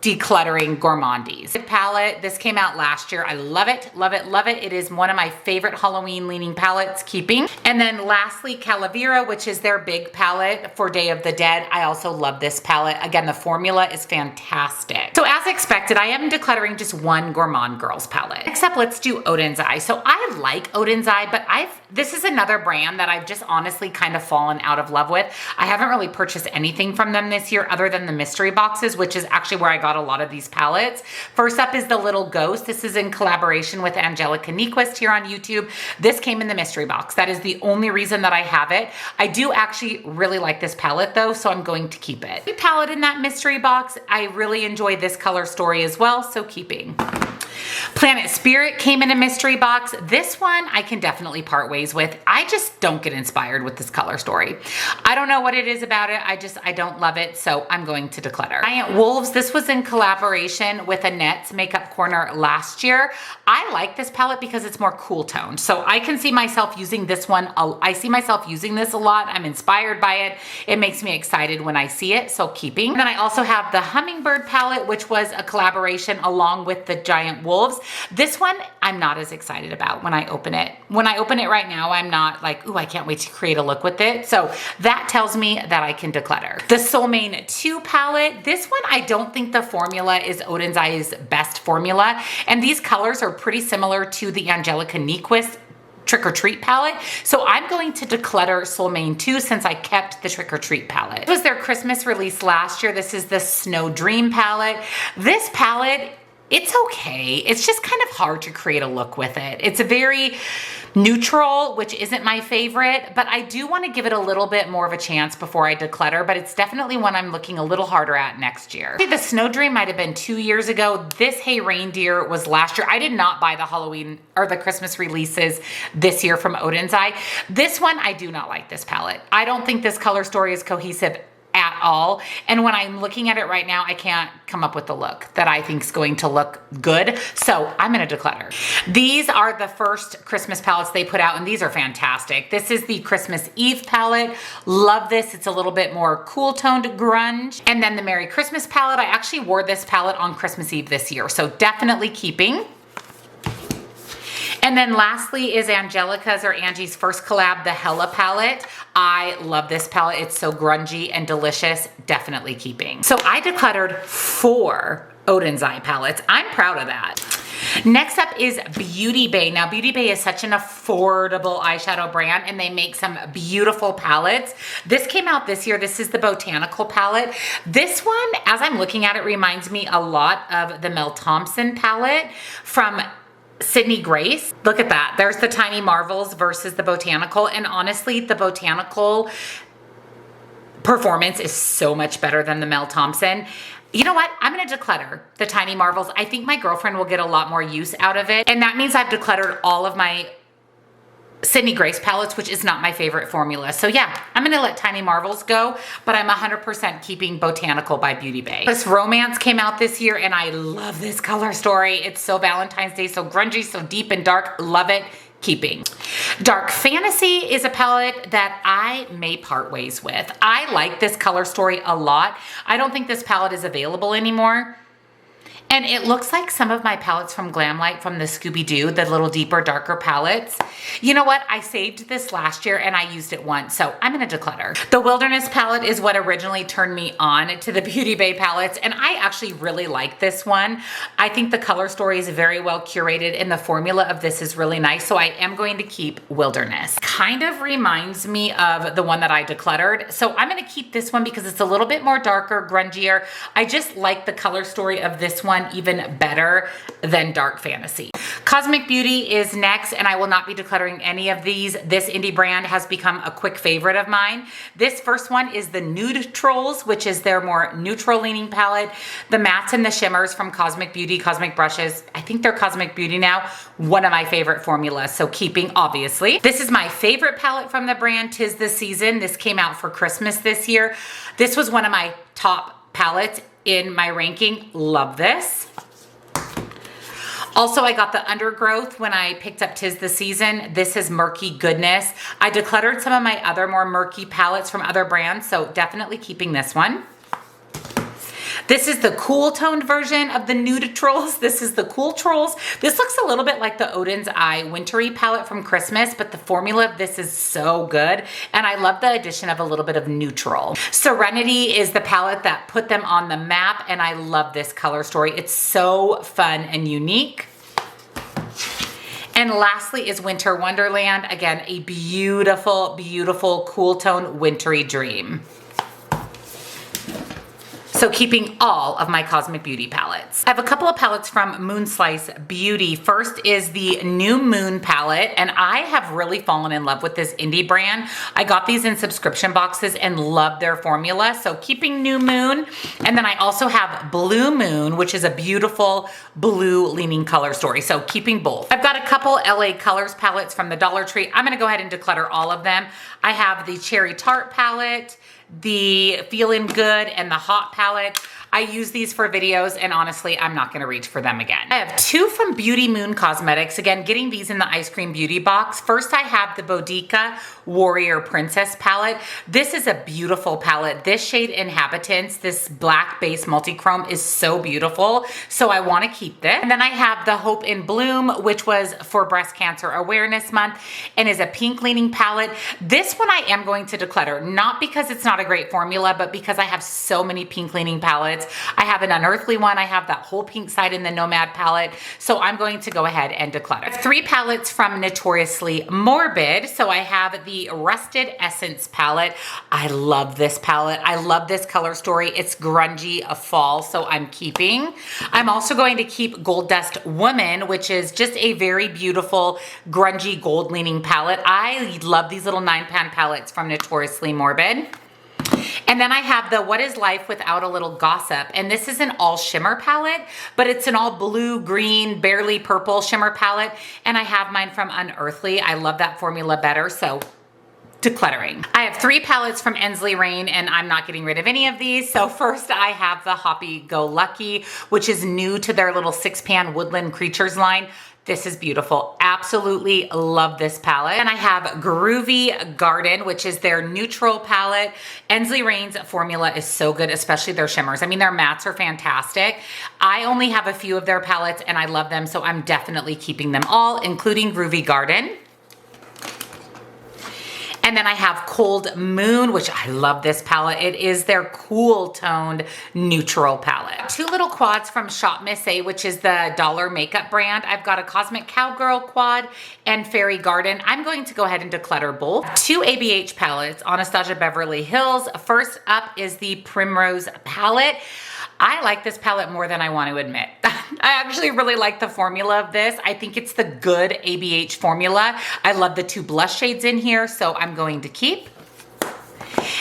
decluttering Gourmand's palette. This came out last year. I love it, love it, love it. It is one of my favorite Halloween leaning palettes, keeping. And then lastly, Calavera, which is their big palette for Day of the Dead. I also love this palette. Again, the formula is fantastic. So as expected, I am decluttering just one Gourmand Girls palette. Except let's do Odin's Eye. So I like Odin's Eye, but this is another brand that I've just honestly kind of fallen out of love with. I haven't really purchased anything from them this year other than the mystery boxes, which is actually where I got a lot of these palettes. First up is the Little Ghost. This is in collaboration with Angelica Nyquist here on YouTube. This came in the mystery box. That is the only reason that I have it. I do actually really like this palette though, so I'm going to keep it. The palette in that mystery box, I really enjoy this color story as well, so keeping. Planet Spirit came in a mystery box. This one I can definitely part ways with. I just don't get inspired with this color story. I don't know what it is about it. I don't love it, so I'm going to declutter. Giant Wolves, this was in collaboration with Annette's Makeup Corner last year. I like this palette because it's more cool toned, so I can see myself using this one. I see myself using this a lot. I'm inspired by it. It makes me excited when I see it, so keeping. And then I also have the Hummingbird palette, which was a collaboration along with the Giant Wolves. This one, I'm not as excited about when I open it. When I open it right now, I'm not like, ooh, I can't wait to create a look with it. So that tells me that I can declutter. The Soulmane 2 palette, this one, I don't think the formula is Odin's Eye's best formula. And these colors are pretty similar to the Angelica Nyquist Trick or Treat palette. So I'm going to declutter Soulmane 2 since I kept the Trick or Treat palette. This was their Christmas release last year. This is the Snow Dream palette. This palette, it's okay. It's just kind of hard to create a look with it. It's a very neutral, which isn't my favorite, but I do want to give it a little bit more of a chance before I declutter, but it's definitely one I'm looking a little harder at next year. The Snow Dream might have been 2 years ago. This Hey Reindeer was last year. I did not buy the Halloween or the Christmas releases this year from Odin's Eye. This one, I do not like this palette. I don't think this color story is cohesive at all. And when I'm looking at it right now, I can't come up with the look that I think is going to look good. So I'm gonna declutter. These are the first Christmas palettes they put out, and these are fantastic. This is the Christmas Eve palette. Love this. It's a little bit more cool toned grunge. And then the Merry Christmas palette. I actually wore this palette on Christmas Eve this year, so definitely keeping. And then lastly is Angelica's or Angie's first collab, the Hella palette. I love this palette. It's so grungy and delicious. Definitely keeping. So I decluttered 4 Odin's Eye palettes. I'm proud of that. Next up is Beauty Bay. Now, Beauty Bay is such an affordable eyeshadow brand, and they make some beautiful palettes. This came out this year. This is the Botanical palette. This one, as I'm looking at it, reminds me a lot of the Mel Thompson palette from Sydney Grace. Look at that. There's the Tiny Marvels versus the Botanical. And honestly, the Botanical performance is so much better than the Mel Thompson. You know what? I'm gonna declutter the Tiny Marvels. I think my girlfriend will get a lot more use out of it. And that means I've decluttered all of my Sydney Grace palettes, which is not my favorite formula. So yeah, I'm gonna let Tiny Marvels go, but I'm 100% keeping Botanical by Beauty Bay. This Romance came out this year, and I love this color story. It's so Valentine's Day, so grungy, so deep and dark. Love it. Keeping. Dark Fantasy is a palette that I may part ways with. I like this color story a lot. I don't think this palette is available anymore. And it looks like some of my palettes from Glamlite from the Scooby-Doo, the little deeper, darker palettes. You know what? I saved this last year and I used it once, so I'm gonna declutter. The Wilderness palette is what originally turned me on to the Beauty Bay palettes, and I actually really like this one. I think the color story is very well curated and the formula of this is really nice, so I am going to keep Wilderness. Kind of reminds me of the one that I decluttered, so I'm gonna keep this one because it's a little bit more darker, grungier. I just like the color story of this one one even better than Dark Fantasy. Cosmic Beauty is next, and I will not be decluttering any of these. This indie brand has become a quick favorite of mine. This first one is the Neutrals, which is their more neutral leaning palette. The mattes and the shimmers from Cosmic Beauty, Cosmic Brushes, I think they're Cosmic Beauty now, one of my favorite formulas, so keeping obviously. This is my favorite palette from the brand, 'Tis the Season. This came out for Christmas this year. This was one of my top palettes in my ranking. Love this. Also, I got the Undergrowth when I picked up 'Tis the Season. This is Murky Goodness. I decluttered some of my other more murky palettes from other brands, so definitely keeping this one. This is the cool toned version of the Neutrals. This is the Cool Trolls. This looks a little bit like the Odin's Eye Wintry palette from Christmas, but the formula of this is so good. And I love the addition of a little bit of neutral. Serenity is the palette that put them on the map, and I love this color story. It's so fun and unique. And lastly is Winter Wonderland. Again, a beautiful, beautiful cool tone wintry dream. So keeping all of my Cosmic Beauty palettes. I have a couple of palettes from Moonslice Beauty. First is the New Moon palette, and I have really fallen in love with this indie brand. I got these in subscription boxes and love their formula, so keeping New Moon. And then I also have Blue Moon, which is a beautiful blue leaning color story, so keeping both. I've got a couple LA Colors palettes from the Dollar Tree. I'm gonna go ahead and declutter all of them. I have the Cherry Tarte palette, the Feeling Good, and the Hot palette. I use these for videos, and honestly, I'm not gonna reach for them again. I have two from Beauty Moon Cosmetics. Again, getting these in the Ice Cream Beauty box. First, I have the Boudica Warrior Princess palette. This is a beautiful palette. This shade Inhabitants, this black base multi-chrome is so beautiful, so I wanna keep this. And then I have the Hope in Bloom, which was for Breast Cancer Awareness Month, and is a pink leaning palette. This one I am going to declutter, not because it's not a great formula, but because I have so many pink leaning palettes. I have an Unearthly one. I have that whole pink side in the Nomad palette. So I'm going to go ahead and declutter. I have three palettes from Notoriously Morbid. So I have the Rusted Essence palette. I love this palette. I love this color story. It's grungy a fall, so I'm keeping. I'm also going to keep Gold Dust Woman, which is just a very beautiful grungy gold leaning palette. I love these little 9-pan palettes from Notoriously Morbid. And then I have the What is Life Without a Little Gossip, and this is an all shimmer palette, but it's an all blue, green, barely purple shimmer palette, and I have mine from Unearthly. I love that formula better, so decluttering. I have three palettes from Ensley Reign, and I'm not getting rid of any of these. So first I have the Hoppy Go Lucky, which is new to their little 6-pan Woodland Creatures line. This is beautiful. Absolutely love this palette. And I have Groovy Garden, which is their neutral palette. Ensley Reign's formula is so good, especially their shimmers. I mean, their mattes are fantastic. I only have a few of their palettes and I love them, so I'm definitely keeping them all, including Groovy Garden. And then I have Cold Moon, which I love this palette. It is their cool toned neutral palette. Two little quads from Shop Miss A, which is the dollar makeup brand. I've got a Cosmic Cowgirl quad and Fairy Garden. I'm going to go ahead and declutter both. Two ABH palettes, Anastasia Beverly Hills. First up is the Primrose palette. I like this palette more than I want to admit. I actually really like the formula of this. I think it's the good ABH formula. I love the two blush shades in here, so I'm going to keep.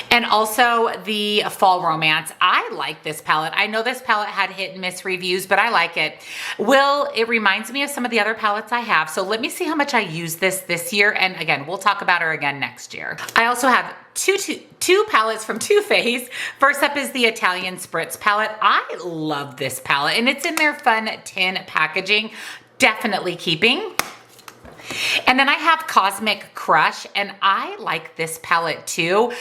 And also the Fall Romance. I like this palette. I know this palette had hit and miss reviews, but I like it. It reminds me of some of the other palettes I have. So let me see how much I use this year. And again, we'll talk about her again next year. I also have two palettes from Too Faced. First up is the Italian Spritz palette. I love this palette, and it's in their fun tin packaging. Definitely keeping. And then I have Cosmic Crush, and I like this palette too.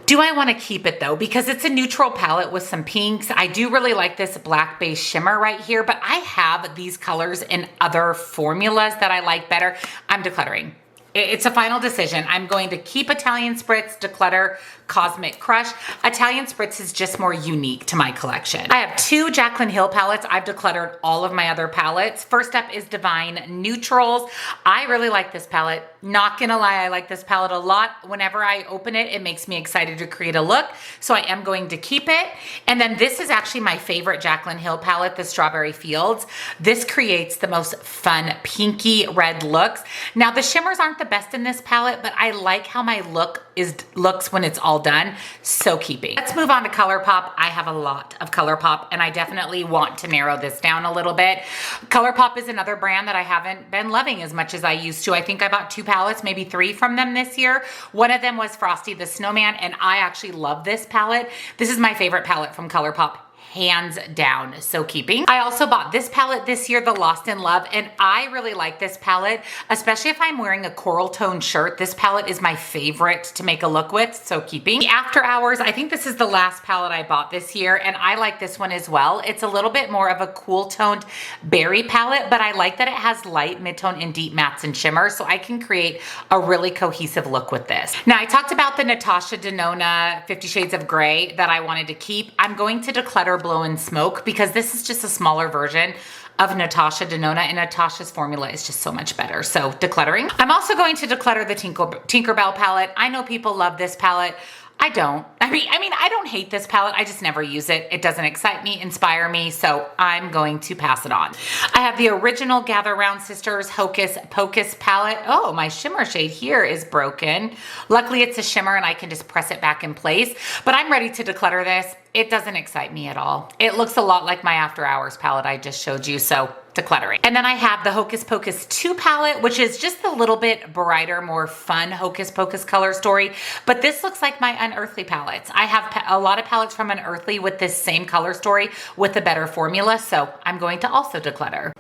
Do I want to keep it though? Because it's a neutral palette with some pinks. I do really like this black base shimmer right here, but I have these colors in other formulas that I like better. I'm decluttering. It's a final decision. I'm going to keep Italian Spritz, declutter Cosmic Crush. Italian Spritz is just more unique to my collection. I have two Jaclyn Hill palettes. I've decluttered all of my other palettes. First up is Divine Neutrals. I really like this palette. Not gonna lie, I like this palette a lot. Whenever I open it, it makes me excited to create a look, so I am going to keep it. And then this is actually my favorite Jaclyn Hill palette, the Strawberry Fields. This creates the most fun pinky red looks. Now the shimmers aren't the best in this palette, but I like how my look looks when it's all done. So keeping. Let's move on to Colourpop. I have a lot of Colourpop and I definitely want to narrow this down a little bit. Colourpop is another brand that I haven't been loving as much as I used to. I think I bought 2 palettes, maybe 3 from them this year. One of them was Frosty the Snowman, and I actually love this palette. This is my favorite palette from Colourpop, hands down. So keeping. I also bought this palette this year, the Lost in Love, and I really like this palette, especially if I'm wearing a coral tone shirt. This palette is my favorite to make a look with, so keeping. The After Hours, I think this is the last palette I bought this year, and I like this one as well. It's a little bit more of a cool toned berry palette, but I like that it has light, mid-tone, and deep mattes and shimmers, so I can create a really cohesive look with this. Now, I talked about the Natasha Denona 50 Shades of Grey that I wanted to keep. I'm going to declutter Blow and Smoke because this is just a smaller version of Natasha Denona, and Natasha's formula is just so much better. So decluttering. I'm also going to declutter the Tinkerbell palette. I know people love this palette. I don't. I mean, I don't hate this palette. I just never use it. It doesn't excite me, inspire me, so I'm going to pass it on. I have the original Gather Round Sisters Hocus Pocus palette. Oh, my shimmer shade here is broken. Luckily, it's a shimmer and I can just press it back in place, but I'm ready to declutter this. It doesn't excite me at all. It looks a lot like my After Hours palette I just showed you, so decluttering. And then I have the Hocus Pocus 2 palette, which is just a little bit brighter, more fun Hocus Pocus color story, but this looks like my Unearthly palettes. I have a lot of palettes from Unearthly with this same color story with a better formula, so I'm going to also declutter.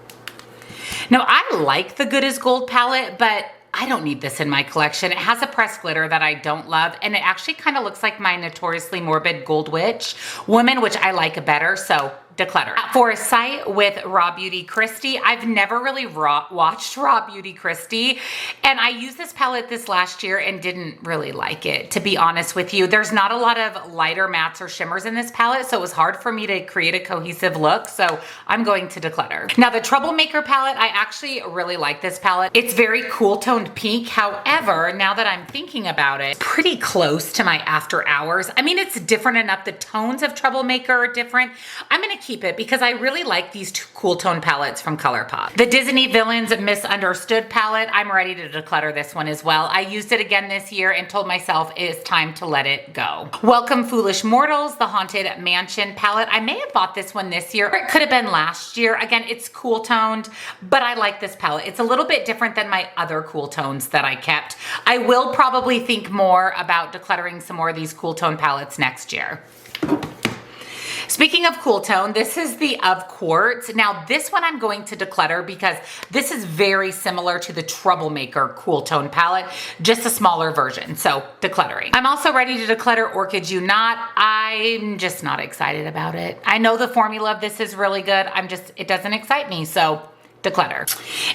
Now, I like the Good as Gold palette, but I don't need this in my collection. It has a pressed glitter that I don't love, and it actually kind of looks like my Notoriously Morbid Gold Witch Woman, which I like better, so declutter. For a site with Raw Beauty Christie, I've never really watched Raw Beauty Christie, and I used this palette this last year and didn't really like it, to be honest with you. There's not a lot of lighter mattes or shimmers in this palette, so it was hard for me to create a cohesive look, so I'm going to declutter. Now, the Troublemaker palette, I actually really like this palette. It's very cool toned pink. However, now that I'm thinking about it, it's pretty close to my After Hours. I mean, it's different enough. The tones of Troublemaker are different. I'm gonna keep it because I really like these 2 cool tone palettes from Colourpop. The Disney Villains Misunderstood palette, I'm ready to declutter this one as well. I used it again this year and told myself it's time to let it go. Welcome Foolish Mortals, the Haunted Mansion palette. I may have bought this one this year, or it could have been last year. Again, it's cool toned, but I like this palette. It's a little bit different than my other cool tones that I kept. I will probably think more about decluttering some more of these cool tone palettes next year. Speaking of cool tone, this is the Of Quartz. Now this one I'm going to declutter because this is very similar to the Troublemaker cool tone palette, just a smaller version, so decluttering. I'm also ready to declutter Orchid You Not. I'm just not excited about it. I know the formula of this is really good. It doesn't excite me, so declutter.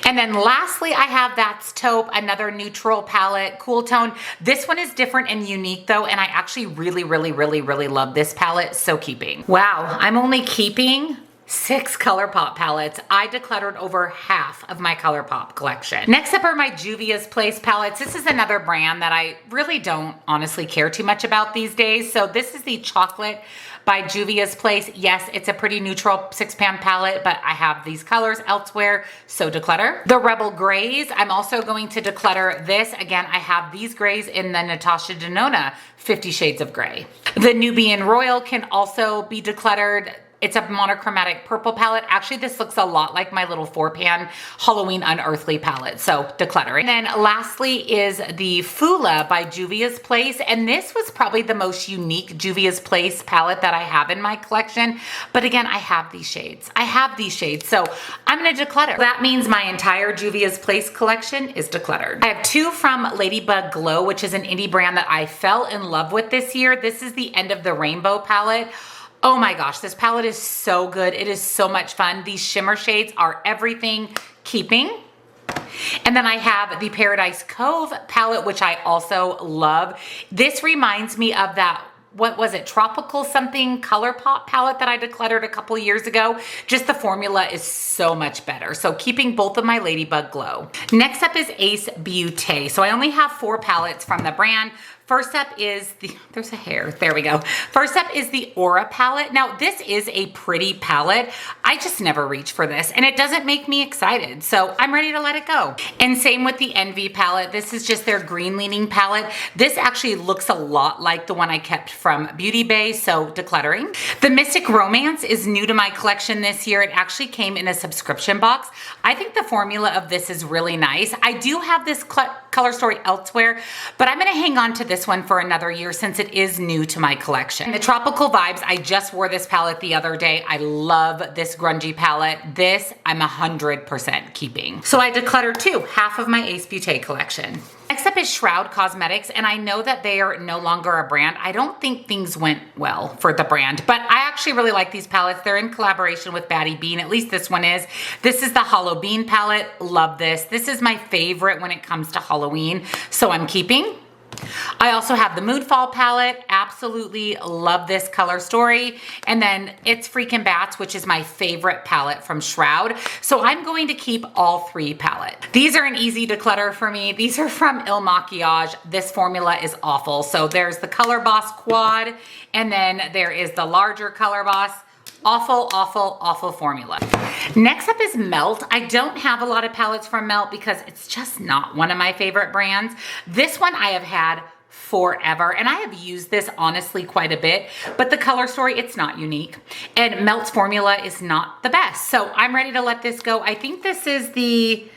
And then lastly, I have That's Taupe, another neutral palette, cool tone. This one is different and unique though, and I actually really love this palette, so keeping. Wow, I'm only keeping 6 Colourpop palettes. I decluttered over half of my Colourpop collection. Next up are my Juvia's Place palettes. This is another brand that I really don't honestly care too much about these days. So this is the Chocolate by Juvia's Place. Yes, it's a pretty neutral 6-pan palette, but I have these colors elsewhere, so declutter. The Rebel Grays, I'm also going to declutter this. Again, I have these grays in the Natasha Denona 50 Shades of Grey. The Nubian Royal can also be decluttered. It's a monochromatic purple palette. Actually, this looks a lot like my little 4-pan Halloween Unearthly palette, so decluttering. And then lastly is the Fula by Juvia's Place, and this was probably the most unique Juvia's Place palette that I have in my collection. But again, I have these shades. So I'm gonna declutter. That means my entire Juvia's Place collection is decluttered. I have 2 from Ladybug Glow, which is an indie brand that I fell in love with this year. This is the End of the Rainbow palette. Oh my gosh, this palette is so good. It is so much fun. These shimmer shades are everything, keeping. And then I have the Paradise Cove palette, which I also love. This reminds me of that what was it, tropical something Colourpop palette that I decluttered a couple years ago. Just the formula is so much better. So keeping both of my Ladybug glow. Next up is Ace Beaute. So I only have 4 palettes from the brand. First up is there's a hair, there we go. First up is the Aura palette. Now this is a pretty palette. I just never reach for this and it doesn't make me excited. So I'm ready to let it go. And same with the Envy palette. This is just their green leaning palette. This actually looks a lot like the one I kept from Beauty Bay, so decluttering. The Mystic Romance is new to my collection this year. It actually came in a subscription box. I think the formula of this is really nice. I do have this color story elsewhere, but I'm gonna hang on to this one for another year since it is new to my collection. The Tropical Vibes, I just wore this palette the other day. I love this grungy palette. This I'm 100% keeping. So I decluttered too, half of my Ace Beaute collection. Next up is Shroud Cosmetics, and I know that they are no longer a brand. I don't think things went well for the brand, but I actually really like these palettes. They're in collaboration with Baddie Bean, at least this one is. This is the Hollow Bean palette, love this. This is my favorite when it comes to Halloween, so I'm keeping. I also have the Moodfall palette, absolutely love this color story. And then It's Freakin' Bats, which is my favorite palette from Shroud. So I'm going to keep all 3 palettes. These are an easy declutter for me. These are from Il Makiage. This formula is awful. So there's the Color Boss Quad, and then there is the larger Color Boss. Awful, awful, awful formula. Next up is Melt. I don't have a lot of palettes from Melt because it's just not one of my favorite brands. This one I have had forever, and I have used this honestly quite a bit, but the color story, it's not unique. And Melt's formula is not the best. So I'm ready to let this go. I think this is the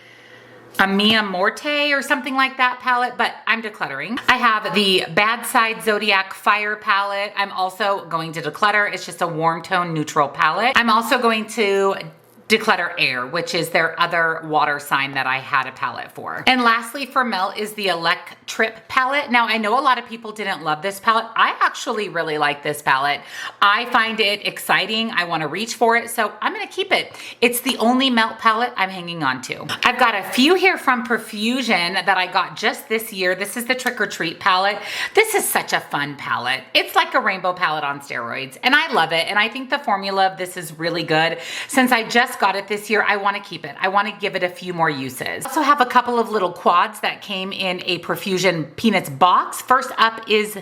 Mia Morte or something like that palette, but I'm decluttering. I have the Bad Side Zodiac Fire palette. I'm also going to declutter. It's just a warm tone neutral palette. I'm also going to declutter Air, which is their other water sign that I had a palette for. And lastly for Melt is the Electrip palette. Now I know a lot of people didn't love this palette. I actually really like this palette. I find it exciting. I want to reach for it, so I'm gonna keep it. It's the only Melt palette I'm hanging on to. I've got a few here from Profusion that I got just this year. This is the Trick or Treat palette. This is such a fun palette. It's like a rainbow palette on steroids, and I love it. And I think the formula of this is really good. Since I just got it this year, I want to keep it. I want to give it a few more uses. I also have a couple of little quads that came in a Profusion Peanuts box. First up is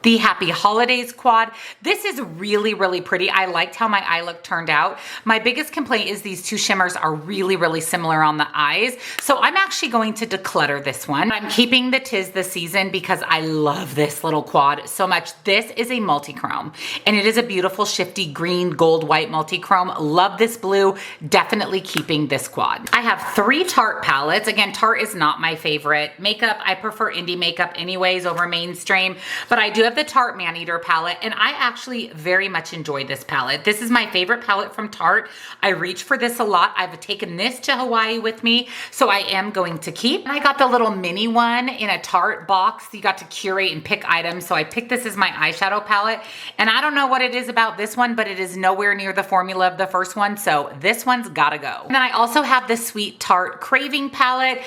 the Happy Holidays quad. This is really, really pretty. I liked how my eye look turned out. My biggest complaint is these 2 shimmers are really, really similar on the eyes. So I'm actually going to declutter this one. I'm keeping the 'Tis the Season because I love this little quad so much. This is a multi-chrome and it is a beautiful shifty green, gold, white multi-chrome. Love this blue. Definitely keeping this quad. I have 3 Tarte palettes. Again, Tarte is not my favorite makeup. I prefer indie makeup anyways over mainstream, but I do have the Tarte Maneater palette, and I actually very much enjoy this palette. This is my favorite palette from Tarte. I reach for this a lot. I've taken this to Hawaii with me, so I am going to keep. And I got the little mini one in a Tarte box. You got to curate and pick items, so I picked this as my eyeshadow palette, and I don't know what it is about this one, but it is nowhere near the formula of the first one, so this one's gotta go. And then I also have the Sweet Tarte Craving palette.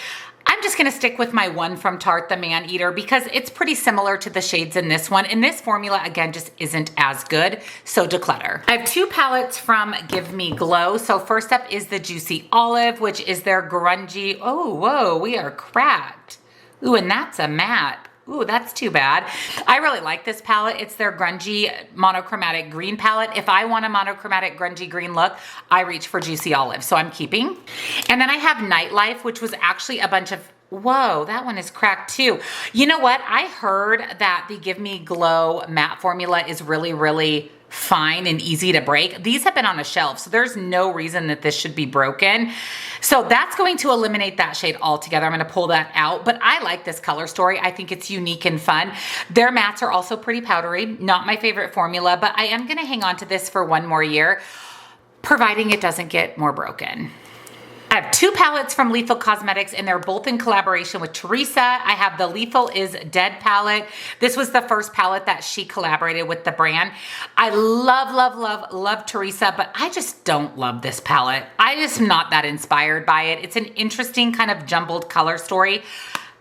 I'm just gonna stick with my one from Tarte, the Maneater, because it's pretty similar to the shades in this one. And this formula, again, just isn't as good, so declutter. I have 2 palettes from Give Me Glow. So first up is the Juicy Olive, which is their grungy, oh, whoa, we are cracked. Ooh, and that's a matte. Ooh, that's too bad. I really like this palette. It's their grungy monochromatic green palette. If I want a monochromatic grungy green look, I reach for Juicy Olive, so I'm keeping. And then I have Nightlife, which was actually a bunch of, whoa, that one is cracked too. You know what? I heard that the Give Me Glow matte formula is really, really fine and easy to break. These have been on a shelf, so there's no reason that this should be broken. So that's going to eliminate that shade altogether. I'm gonna pull that out, but I like this color story. I think it's unique and fun. Their mattes are also pretty powdery, not my favorite formula, but I am gonna hang on to this for 1 more year, providing it doesn't get more broken. I have 2 palettes from Lethal Cosmetics, and they're both in collaboration with Teresa. I have the Lethal is Dead palette. This was the first palette that she collaborated with the brand. I love, love, love, love Teresa, but I just don't love this palette. I just am not that inspired by it. It's an interesting kind of jumbled color story.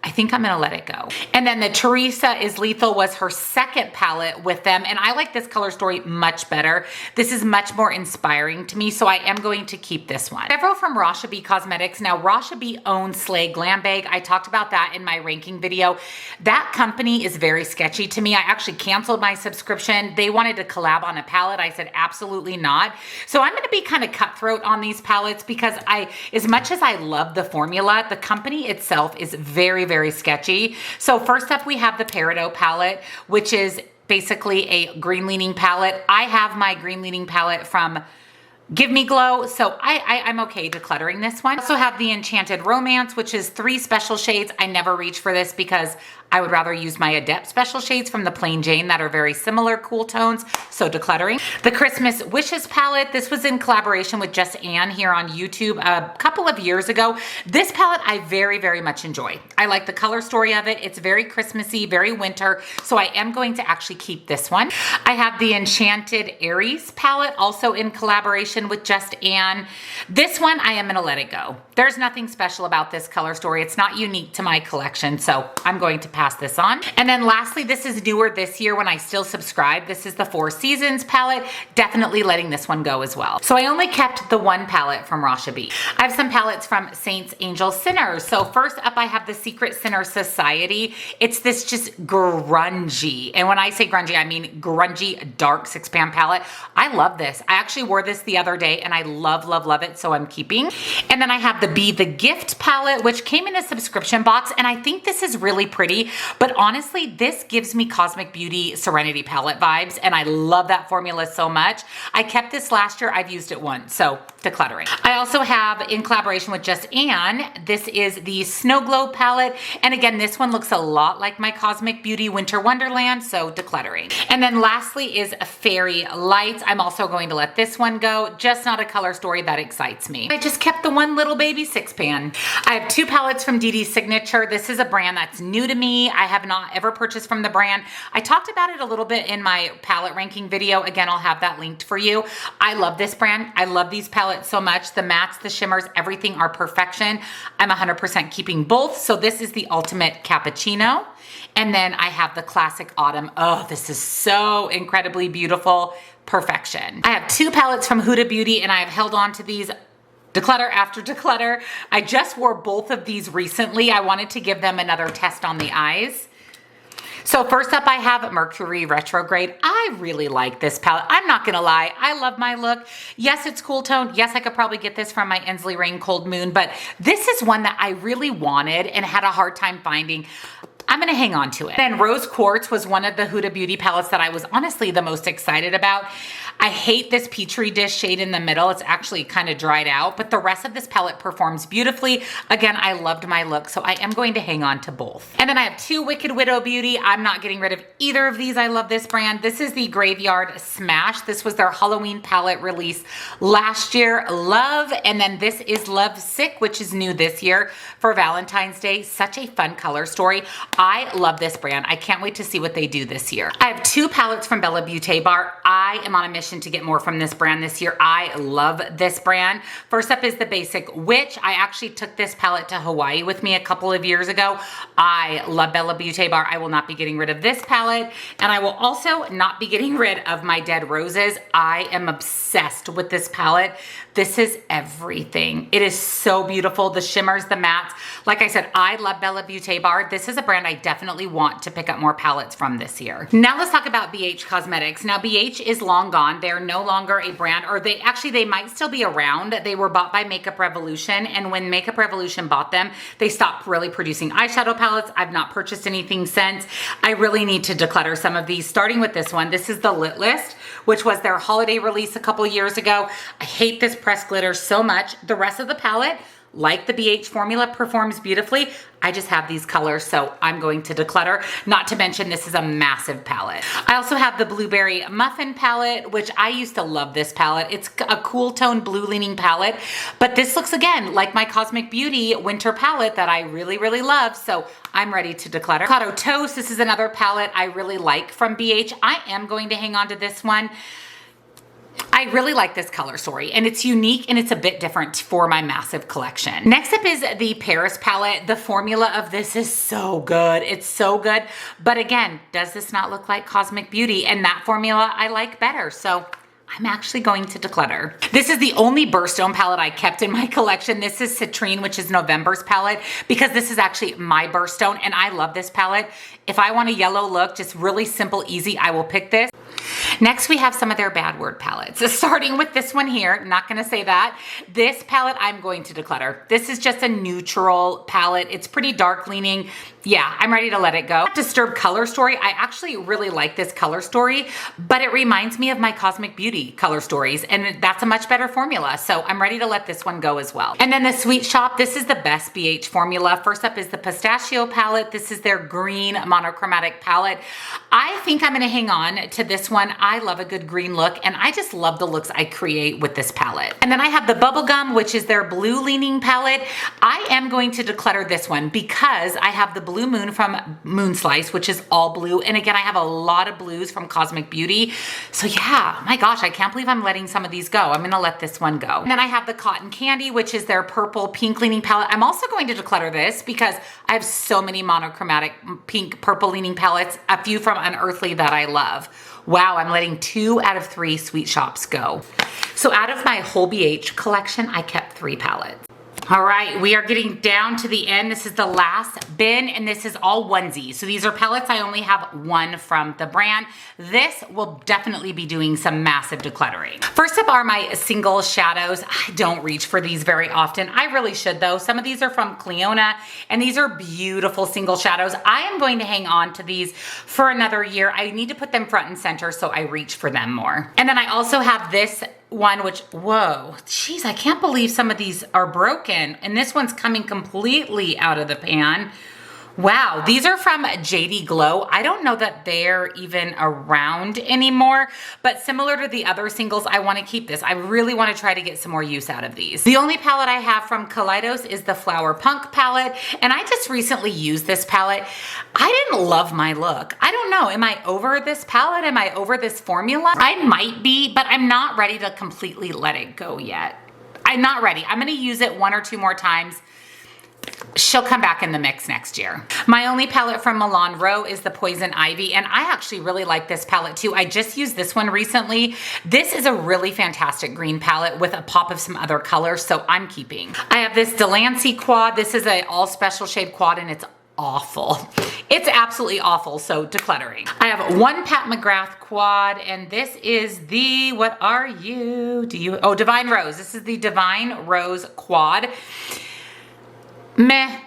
I think I'm gonna let it go. And then the Teresa is Lethal was her second palette with them, and I like this color story much better. This is much more inspiring to me, so I am going to keep this one. Several from Rasha Cosmetics. Now, Rasha owns Slay Glam Bag. I talked about that in my ranking video. That company is very sketchy to me. I actually canceled my subscription. They wanted to collab on a palette. I said absolutely not. So I'm gonna be kind of cutthroat on these palettes because as much as I love the formula, the company itself is very, very sketchy. So first up, we have the Peridot palette, which is basically a green leaning palette. I have my green leaning palette from Give Me Glow, so I'm okay decluttering this one. I also have the Enchanted Romance, which is 3 special shades. I never reach for this because I would rather use my Adept special shades from the Plain Jane that are very similar cool tones, so decluttering. The Christmas Wishes palette, this was in collaboration with Just Anne here on YouTube a couple of years ago. This palette I very, very much enjoy. I like the color story of it. It's very Christmassy, very winter, so I am going to actually keep this one. I have the Enchanted Aries palette, also in collaboration with Just Anne. This one, I am gonna let it go. There's nothing special about this color story. It's not unique to my collection, so I'm going to pass this on. And then lastly, this is newer this year when I still subscribe. This is the Four Seasons palette. Definitely letting this one go as well. So I only kept the one palette from Rasha B. I have some palettes from Saints, Angels, Sinners. So first up, I have the Secret Sinner Society. It's this just grungy. And when I say grungy, I mean grungy, dark 6-pan palette. I love this. I actually wore this the other day and I love, love, love it. So I'm keeping. And then I have the Be the Gift palette, which came in a subscription box. And I think this is really pretty. But honestly, this gives me Cosmic Beauty Serenity palette vibes, and I love that formula so much. I kept this last year. I've used it once, so decluttering. I also have, in collaboration with Just Anne, this is the Snow Glow palette, and again, this one looks a lot like my Cosmic Beauty Winter Wonderland, so decluttering. And then lastly is Fairy Lights. I'm also going to let this one go, just not a color story that excites me. I just kept the one little baby 6-pan. I have 2 palettes from DD's Signature. This is a brand that's new to me. I have not ever purchased from the brand. I talked about it a little bit in my palette ranking video. Again, I'll have that linked for you. I love this brand. I love these palettes so much. The mattes, the shimmers, everything are perfection. I'm 100% keeping both. So this is the Ultimate Cappuccino. And then I have the Classic Autumn. Oh, this is so incredibly beautiful. Perfection. I have 2 palettes from Huda Beauty and I have held on to these declutter after declutter. I just wore both of these recently. I wanted to give them another test on the eyes. So first up, I have Mercury Retrograde. I really like this palette. I'm not gonna lie, I love my look. Yes, it's cool toned. Yes, I could probably get this from my Ensley Reign Cold Moon, but this is one that I really wanted and had a hard time finding. I'm gonna hang on to it. Then Rose Quartz was one of the Huda Beauty palettes that I was honestly the most excited about. I hate this Petri dish shade in the middle. It's actually kind of dried out, but the rest of this palette performs beautifully. Again, I loved my look, so I am going to hang on to both. And then I have 2 Wicked Widow Beauty. I'm not getting rid of either of these. I love this brand. This is the Graveyard Smash. This was their Halloween palette release last year. Love. And then this is Love Sick, which is new this year for Valentine's Day. Such a fun color story. I love this brand. I can't wait to see what they do this year. I have 2 palettes from Bella Beaute Bar. I am on a mission to get more from this brand this year. I love this brand. First up is the Basic Witch. I actually took this palette to Hawaii with me a couple of years ago. I love Bella Beaute Bar. I will not be getting rid of this palette, and I will also not be getting rid of my Dead Roses. I am obsessed with this palette. This is everything. It is so beautiful. The shimmers, the mattes. Like I said, I love Bella Beaute Bar. This is a brand I definitely want to pick up more palettes from this year. Now let's talk about BH Cosmetics. Now BH is long gone. They're no longer a brand, or they might still be around. They were bought by Makeup Revolution, and when Makeup Revolution bought them, they stopped really producing eyeshadow palettes. I've not purchased anything since. I really need to declutter some of these, starting with this one. This is the Lit List, which was their holiday release a couple years ago. I hate this pressed glitter so much. The rest of the palette, like the BH formula, performs beautifully. I just have these colors, so I'm going to declutter. Not to mention, this is a massive palette. I also have the Blueberry Muffin palette, which I used to love this palette. It's a cool tone blue leaning palette, but this looks again like my Cosmic Beauty winter palette that I really, really love, so I'm ready to declutter. Avocado Toast, this is another palette I really like from BH. I am going to hang on to this one. I really like this color story, and it's unique and it's a bit different for my massive collection. Next up is the Paris palette. The formula of this is so good. It's so good. But again, does this not look like Cosmic Beauty? And that formula I like better. So I'm actually going to declutter. This is the only birthstone palette I kept in my collection. This is Citrine, which is November's palette, because this is actually my birthstone and I love this palette. If I want a yellow look, just really simple, easy, I will pick this. Next, we have some of their bad word palettes. Starting with this one here, not gonna say that. This palette I'm going to declutter. This is just a neutral palette. It's pretty dark leaning. Yeah, I'm ready to let it go. Disturbed color story. I actually really like this color story, but it reminds me of my Cosmic Beauty color stories, and that's a much better formula. So I'm ready to let this one go as well. And then the Sweet Shop, this is the best BH formula. First up is the Pistachio palette. This is their green monochromatic palette. I think I'm gonna hang on to this one. I love a good green look, and I just love the looks I create with this palette. And then I have the Bubblegum, which is their blue leaning palette. I am going to declutter this one because I have the Blue Moon from Moon Slice, which is all blue. And again, I have a lot of blues from Cosmic Beauty. So yeah, my gosh, I can't believe I'm letting some of these go. I'm gonna let this one go. And then I have the Cotton Candy, which is their purple pink leaning palette. I'm also going to declutter this because I have so many monochromatic pink purple leaning palettes, a few from Unearthly that I love. Wow, I'm letting 2 out of 3 Sweet Shops go. So out of my whole BH collection, I kept 3 palettes. All right, we are getting down to the end. This is the last bin, and this is all onesies. So these are palettes. I only have 1 from the brand. This will definitely be doing some massive decluttering. First up are my single shadows. I don't reach for these very often. I really should though. Some of these are from Cleona, and these are beautiful single shadows. I am going to hang on to these for another year. I need to put them front and center so I reach for them more. And then I also have this one, which, whoa, geez, I can't believe some of these are broken. And this one's coming completely out of the pan. Wow, these are from JD Glow. I don't know that they're even around anymore, but similar to the other singles, I want to keep this. I really want to try to get some more use out of these. The only palette I have from Kaleidos is the Flower Punk palette, and I just recently used this palette. I didn't love my look. I don't know, am I over this palette? Am I over this formula? I might be, but I'm not ready to completely let it go yet. I'm not ready. I'm gonna use it 1 or 2 more times. She'll come back in the mix next year. My only palette from Milan Row is the Poison Ivy, and I actually really like this palette too. I just used this one recently. This is a really fantastic green palette with a pop of some other colors, so I'm keeping. I have this Delancey quad. This is an all special shade quad, and it's awful. It's absolutely awful, so decluttering. I have 1 Pat McGrath quad, and this is the, what are you? Oh, Divine Rose. This is the Divine Rose quad. Meh.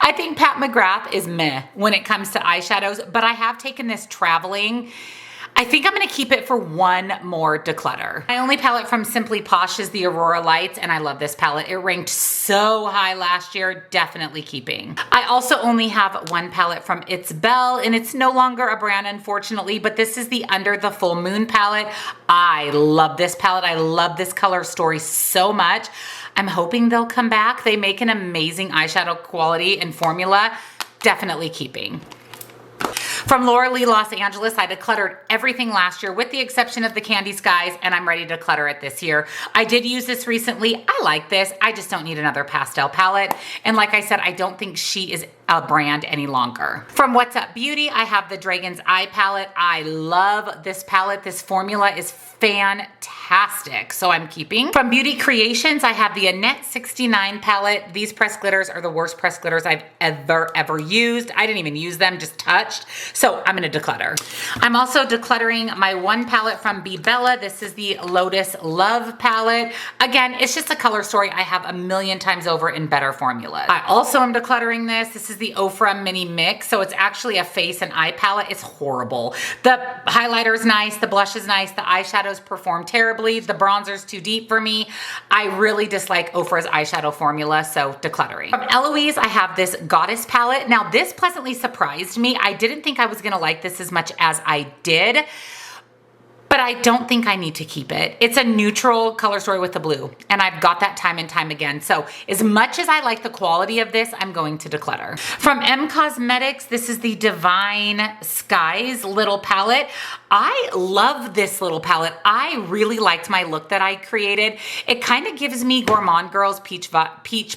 I think Pat McGrath is meh when it comes to eyeshadows, but I have taken this traveling. I think I'm gonna keep it for 1 more declutter. My only palette from Simply Posh is the Aurora Lights, and I love this palette. It ranked so high last year, definitely keeping. I also only have 1 palette from It's Belle, and it's no longer a brand, unfortunately, but this is the Under the Full Moon palette. I love this palette. I love this color story so much. I'm hoping they'll come back. They make an amazing eyeshadow quality and formula. Definitely keeping. From Laura Lee Los Angeles, I decluttered everything last year with the exception of the Candy Skies, and I'm ready to declutter it this year. I did use this recently. I like this. I just don't need another pastel palette. And like I said, I don't think she is a brand any longer. From What's Up Beauty, I have the Dragon's Eye palette. I love this palette. This formula is fantastic, so I'm keeping. From Beauty Creations, I have the Annette 69 palette. These pressed glitters are the worst pressed glitters I've ever used. I didn't even use them, just touched. So I'm gonna declutter. I'm also decluttering my 1 palette from Be Bella. This is the Lotus Love palette. Again, it's just a color story I have a million times over in better formulas. I also am decluttering this. This is the Ofra Mini Mix. So it's actually a face and eye palette. It's horrible. The highlighter is nice. The blush is nice. The eyeshadows perform terribly. The bronzer's too deep for me. I really dislike Ofra's eyeshadow formula, so decluttering. From Eloise, I have this Goddess palette. Now this pleasantly surprised me. I didn't think I was gonna like this as much as I did. but I don't think I need to keep it. It's a neutral color story with the blue, and I've got that time and time again. So as much as I like the quality of this, I'm going to declutter. From M Cosmetics, this is the Divine Skies little palette. I love this little palette. I really liked my look that I created. It kind of gives me Gourmand Girls Peach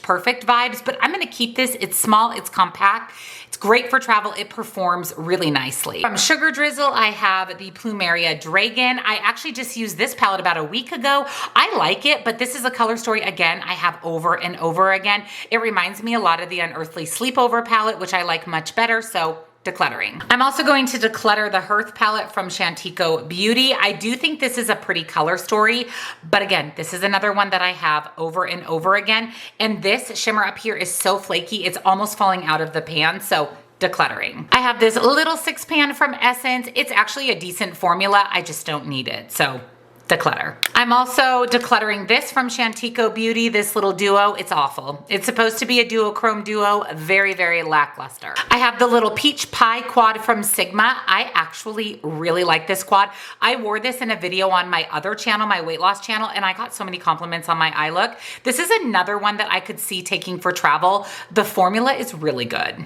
Perfect vibes, but I'm gonna keep this. It's small, it's compact. It's great for travel. It performs really nicely. From Sugar Drizzle, I have the Plumeria Dragon. I actually just used this palette about a week ago. I like it, but this is a color story, again, I have over and over again. It reminds me a lot of the Unearthly Sleepover palette, which I like much better, so decluttering. I'm also going to declutter the Hearth palette from Chantico Beauty. I do think this is a pretty color story, but again, this is another one that I have over and over again. And this shimmer up here is so flaky, it's almost falling out of the pan, so decluttering. I have this little 6 pan from Essence. It's actually a decent formula, I just don't need it, so declutter. I'm also decluttering this from Chantico Beauty, this little duo. It's awful. It's supposed to be a duochrome duo, very, very lackluster. I have the little Peach Pie quad from Sigma. I actually really like this quad. I wore this in a video on my other channel, my weight loss channel, and I got so many compliments on my eye look. This is another one that I could see taking for travel. The formula is really good.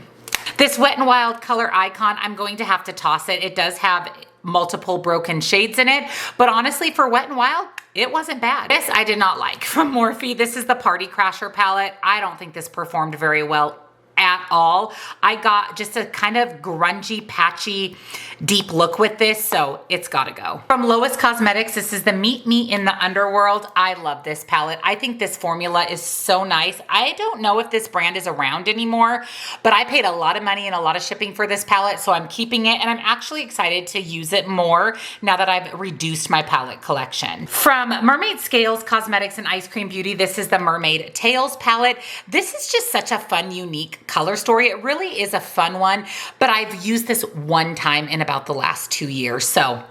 This Wet n Wild color icon, I'm going to have to toss it. It does have multiple broken shades in it, but honestly for Wet n Wild, it wasn't bad. This I did not like. From Morphe, this is the Party Crasher palette. I don't think this performed very well at all. I got just a kind of grungy, patchy, deep look with this, so it's gotta go. From Lois Cosmetics, this is the Meet Me in the Underworld. I love this palette. I think this formula is so nice. I don't know if this brand is around anymore, but I paid a lot of money and a lot of shipping for this palette, so I'm keeping it, and I'm actually excited to use it more now that I've reduced my palette collection. From Mermaid Scales Cosmetics and Ice Cream Beauty, this is the Mermaid Tails palette. This is just such a fun, unique color story. It really is a fun one, but I've used this one time in about the last 2 years, so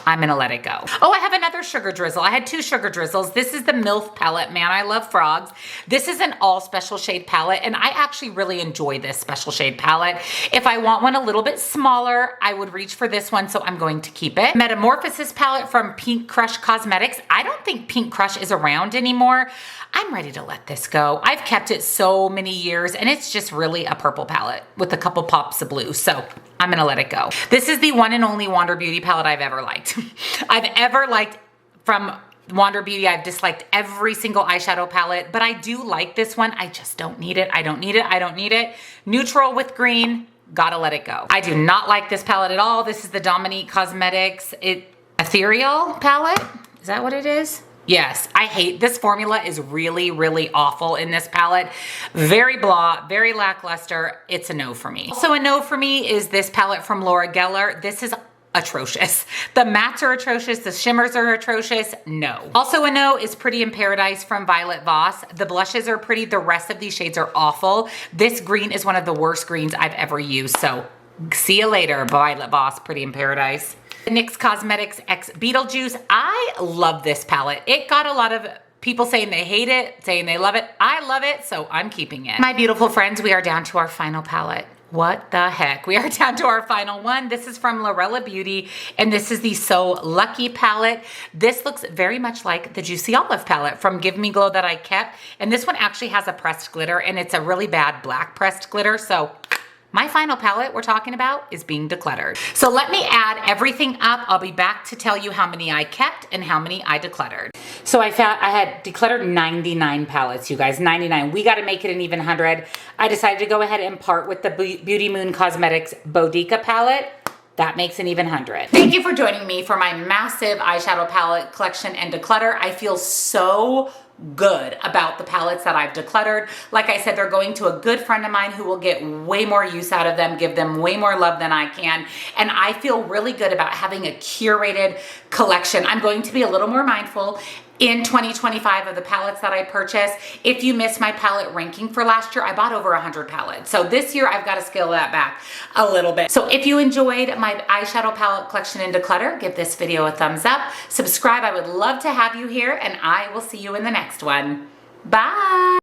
I'm gonna let it go. Oh, I have another Sugar Drizzle. I had 2 Sugar Drizzles. This is the MILF palette. Man, I love frogs. This is an all special shade palette, and I actually really enjoy this special shade palette. If I want one a little bit smaller, I would reach for this one, so I'm going to keep it. Metamorphosis palette from Pink Crush Cosmetics. I don't think Pink Crush is around anymore. I'm ready to let this go. I've kept it so many years, and it's just really a purple palette with a couple pops of blue, so I'm gonna let it go. This is the one and only Wander Beauty palette I've ever liked. I've ever liked from Wander Beauty. I've disliked every single eyeshadow palette, but I do like this one. I just don't need it. I don't need it. I don't need it. Neutral with green, gotta let it go. I do not like this palette at all. This is the Dominique Cosmetics Ethereal palette. Is that what it is? Yes, I hate this formula. Is really, really awful in this palette. Very blah, very lackluster. It's a no for me. Also a no for me is this palette from Laura Geller. This is atrocious. The mattes are atrocious. The shimmers are atrocious. No. Also a no is Pretty in Paradise from Violet Voss. The blushes are pretty. The rest of these shades are awful. This green is one of the worst greens I've ever used. So see you later, Violet Voss, Pretty in Paradise. NYX Cosmetics X Beetlejuice. I love this palette. It got a lot of people saying they hate it, saying they love it. I love it, so I'm keeping it. My beautiful friends, we are down to our final palette. What the heck? We are down to our final one. This is from Lorella Beauty, and this is the So Lucky palette. This looks very much like the Juicy Olive palette from Give Me Glow that I kept, and this one actually has a pressed glitter, and it's a really bad black pressed glitter, so my final palette we're talking about is being decluttered. So let me add everything up. I'll be back to tell you how many I kept and how many I decluttered. So I had decluttered 99 palettes, you guys, 99. We got to make it an even 100. I decided to go ahead and part with the Beauty Moon Cosmetics Boudica palette. That makes an even 100. Thank you for joining me for my massive eyeshadow palette collection and declutter. I feel so good about the palettes that I've decluttered. Like I said, they're going to a good friend of mine who will get way more use out of them, give them way more love than I can. And I feel really good about having a curated collection. I'm going to be a little more mindful in 2025 of the palettes that I purchase. If you missed my palette ranking for last year, I bought over 100 palettes. So this year I've got to scale that back a little bit. So if you enjoyed my eyeshadow palette collection and declutter, give this video a thumbs up. Subscribe. I would love to have you here, and I will see you in the next one. Bye.